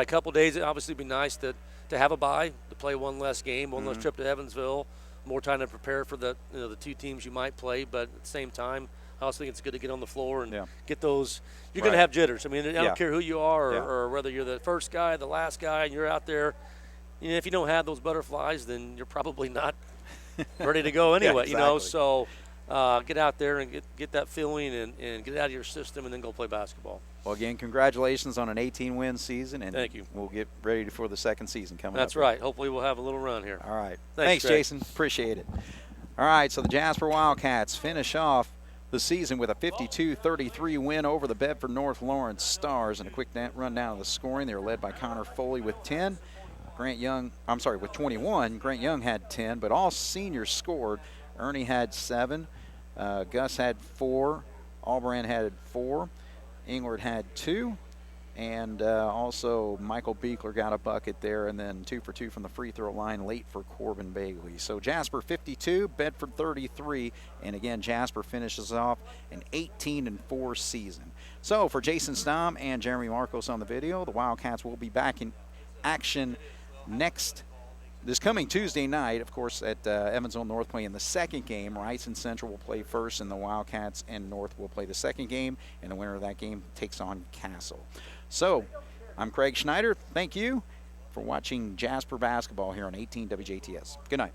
couple days. It'd obviously be nice to have a bye, to play one less game, one less trip to Evansville, more time to prepare for the the two teams you might play. But at the same time, I also think it's good to get on the floor and get those. You're going to have jitters. I mean, I don't care who you are or whether you're the first guy, the last guy, and you're out there. If you don't have those butterflies, then you're probably not ready to go anyway. So get out there and get that feeling and get it out of your system, and then go play basketball. Well, again, congratulations on an 18-win season, and thank you. We'll get ready for the second season coming up. That's right. Hopefully we'll have a little run here. All right. Thanks, Jason. Appreciate it. All right, so the Jasper Wildcats finish off the season with a 52-33 win over the Bedford North Lawrence Stars. And a quick rundown of the scoring. They were led by Connor Foley with 10. With 21. Grant Young had 10, but all seniors scored. Ernie had 7. Gus had 4. Albrand had 4. Englert had 2. And also Michael Beekler got a bucket there, and then 2 for 2 from the free throw line late for Corbin Bailey. So Jasper 52, Bedford 33, and again Jasper finishes off an 18-4 season. So for Jason Stom and Jeremy Marcos on the video, the Wildcats will be back in action this coming Tuesday night, of course, at Evansville North playing the second game. Rice and Central will play first, and the Wildcats and North will play the second game, and the winner of that game takes on Castle. So I'm Craig Schneider. Thank you for watching Jasper basketball here on 18 WJTS. Good night.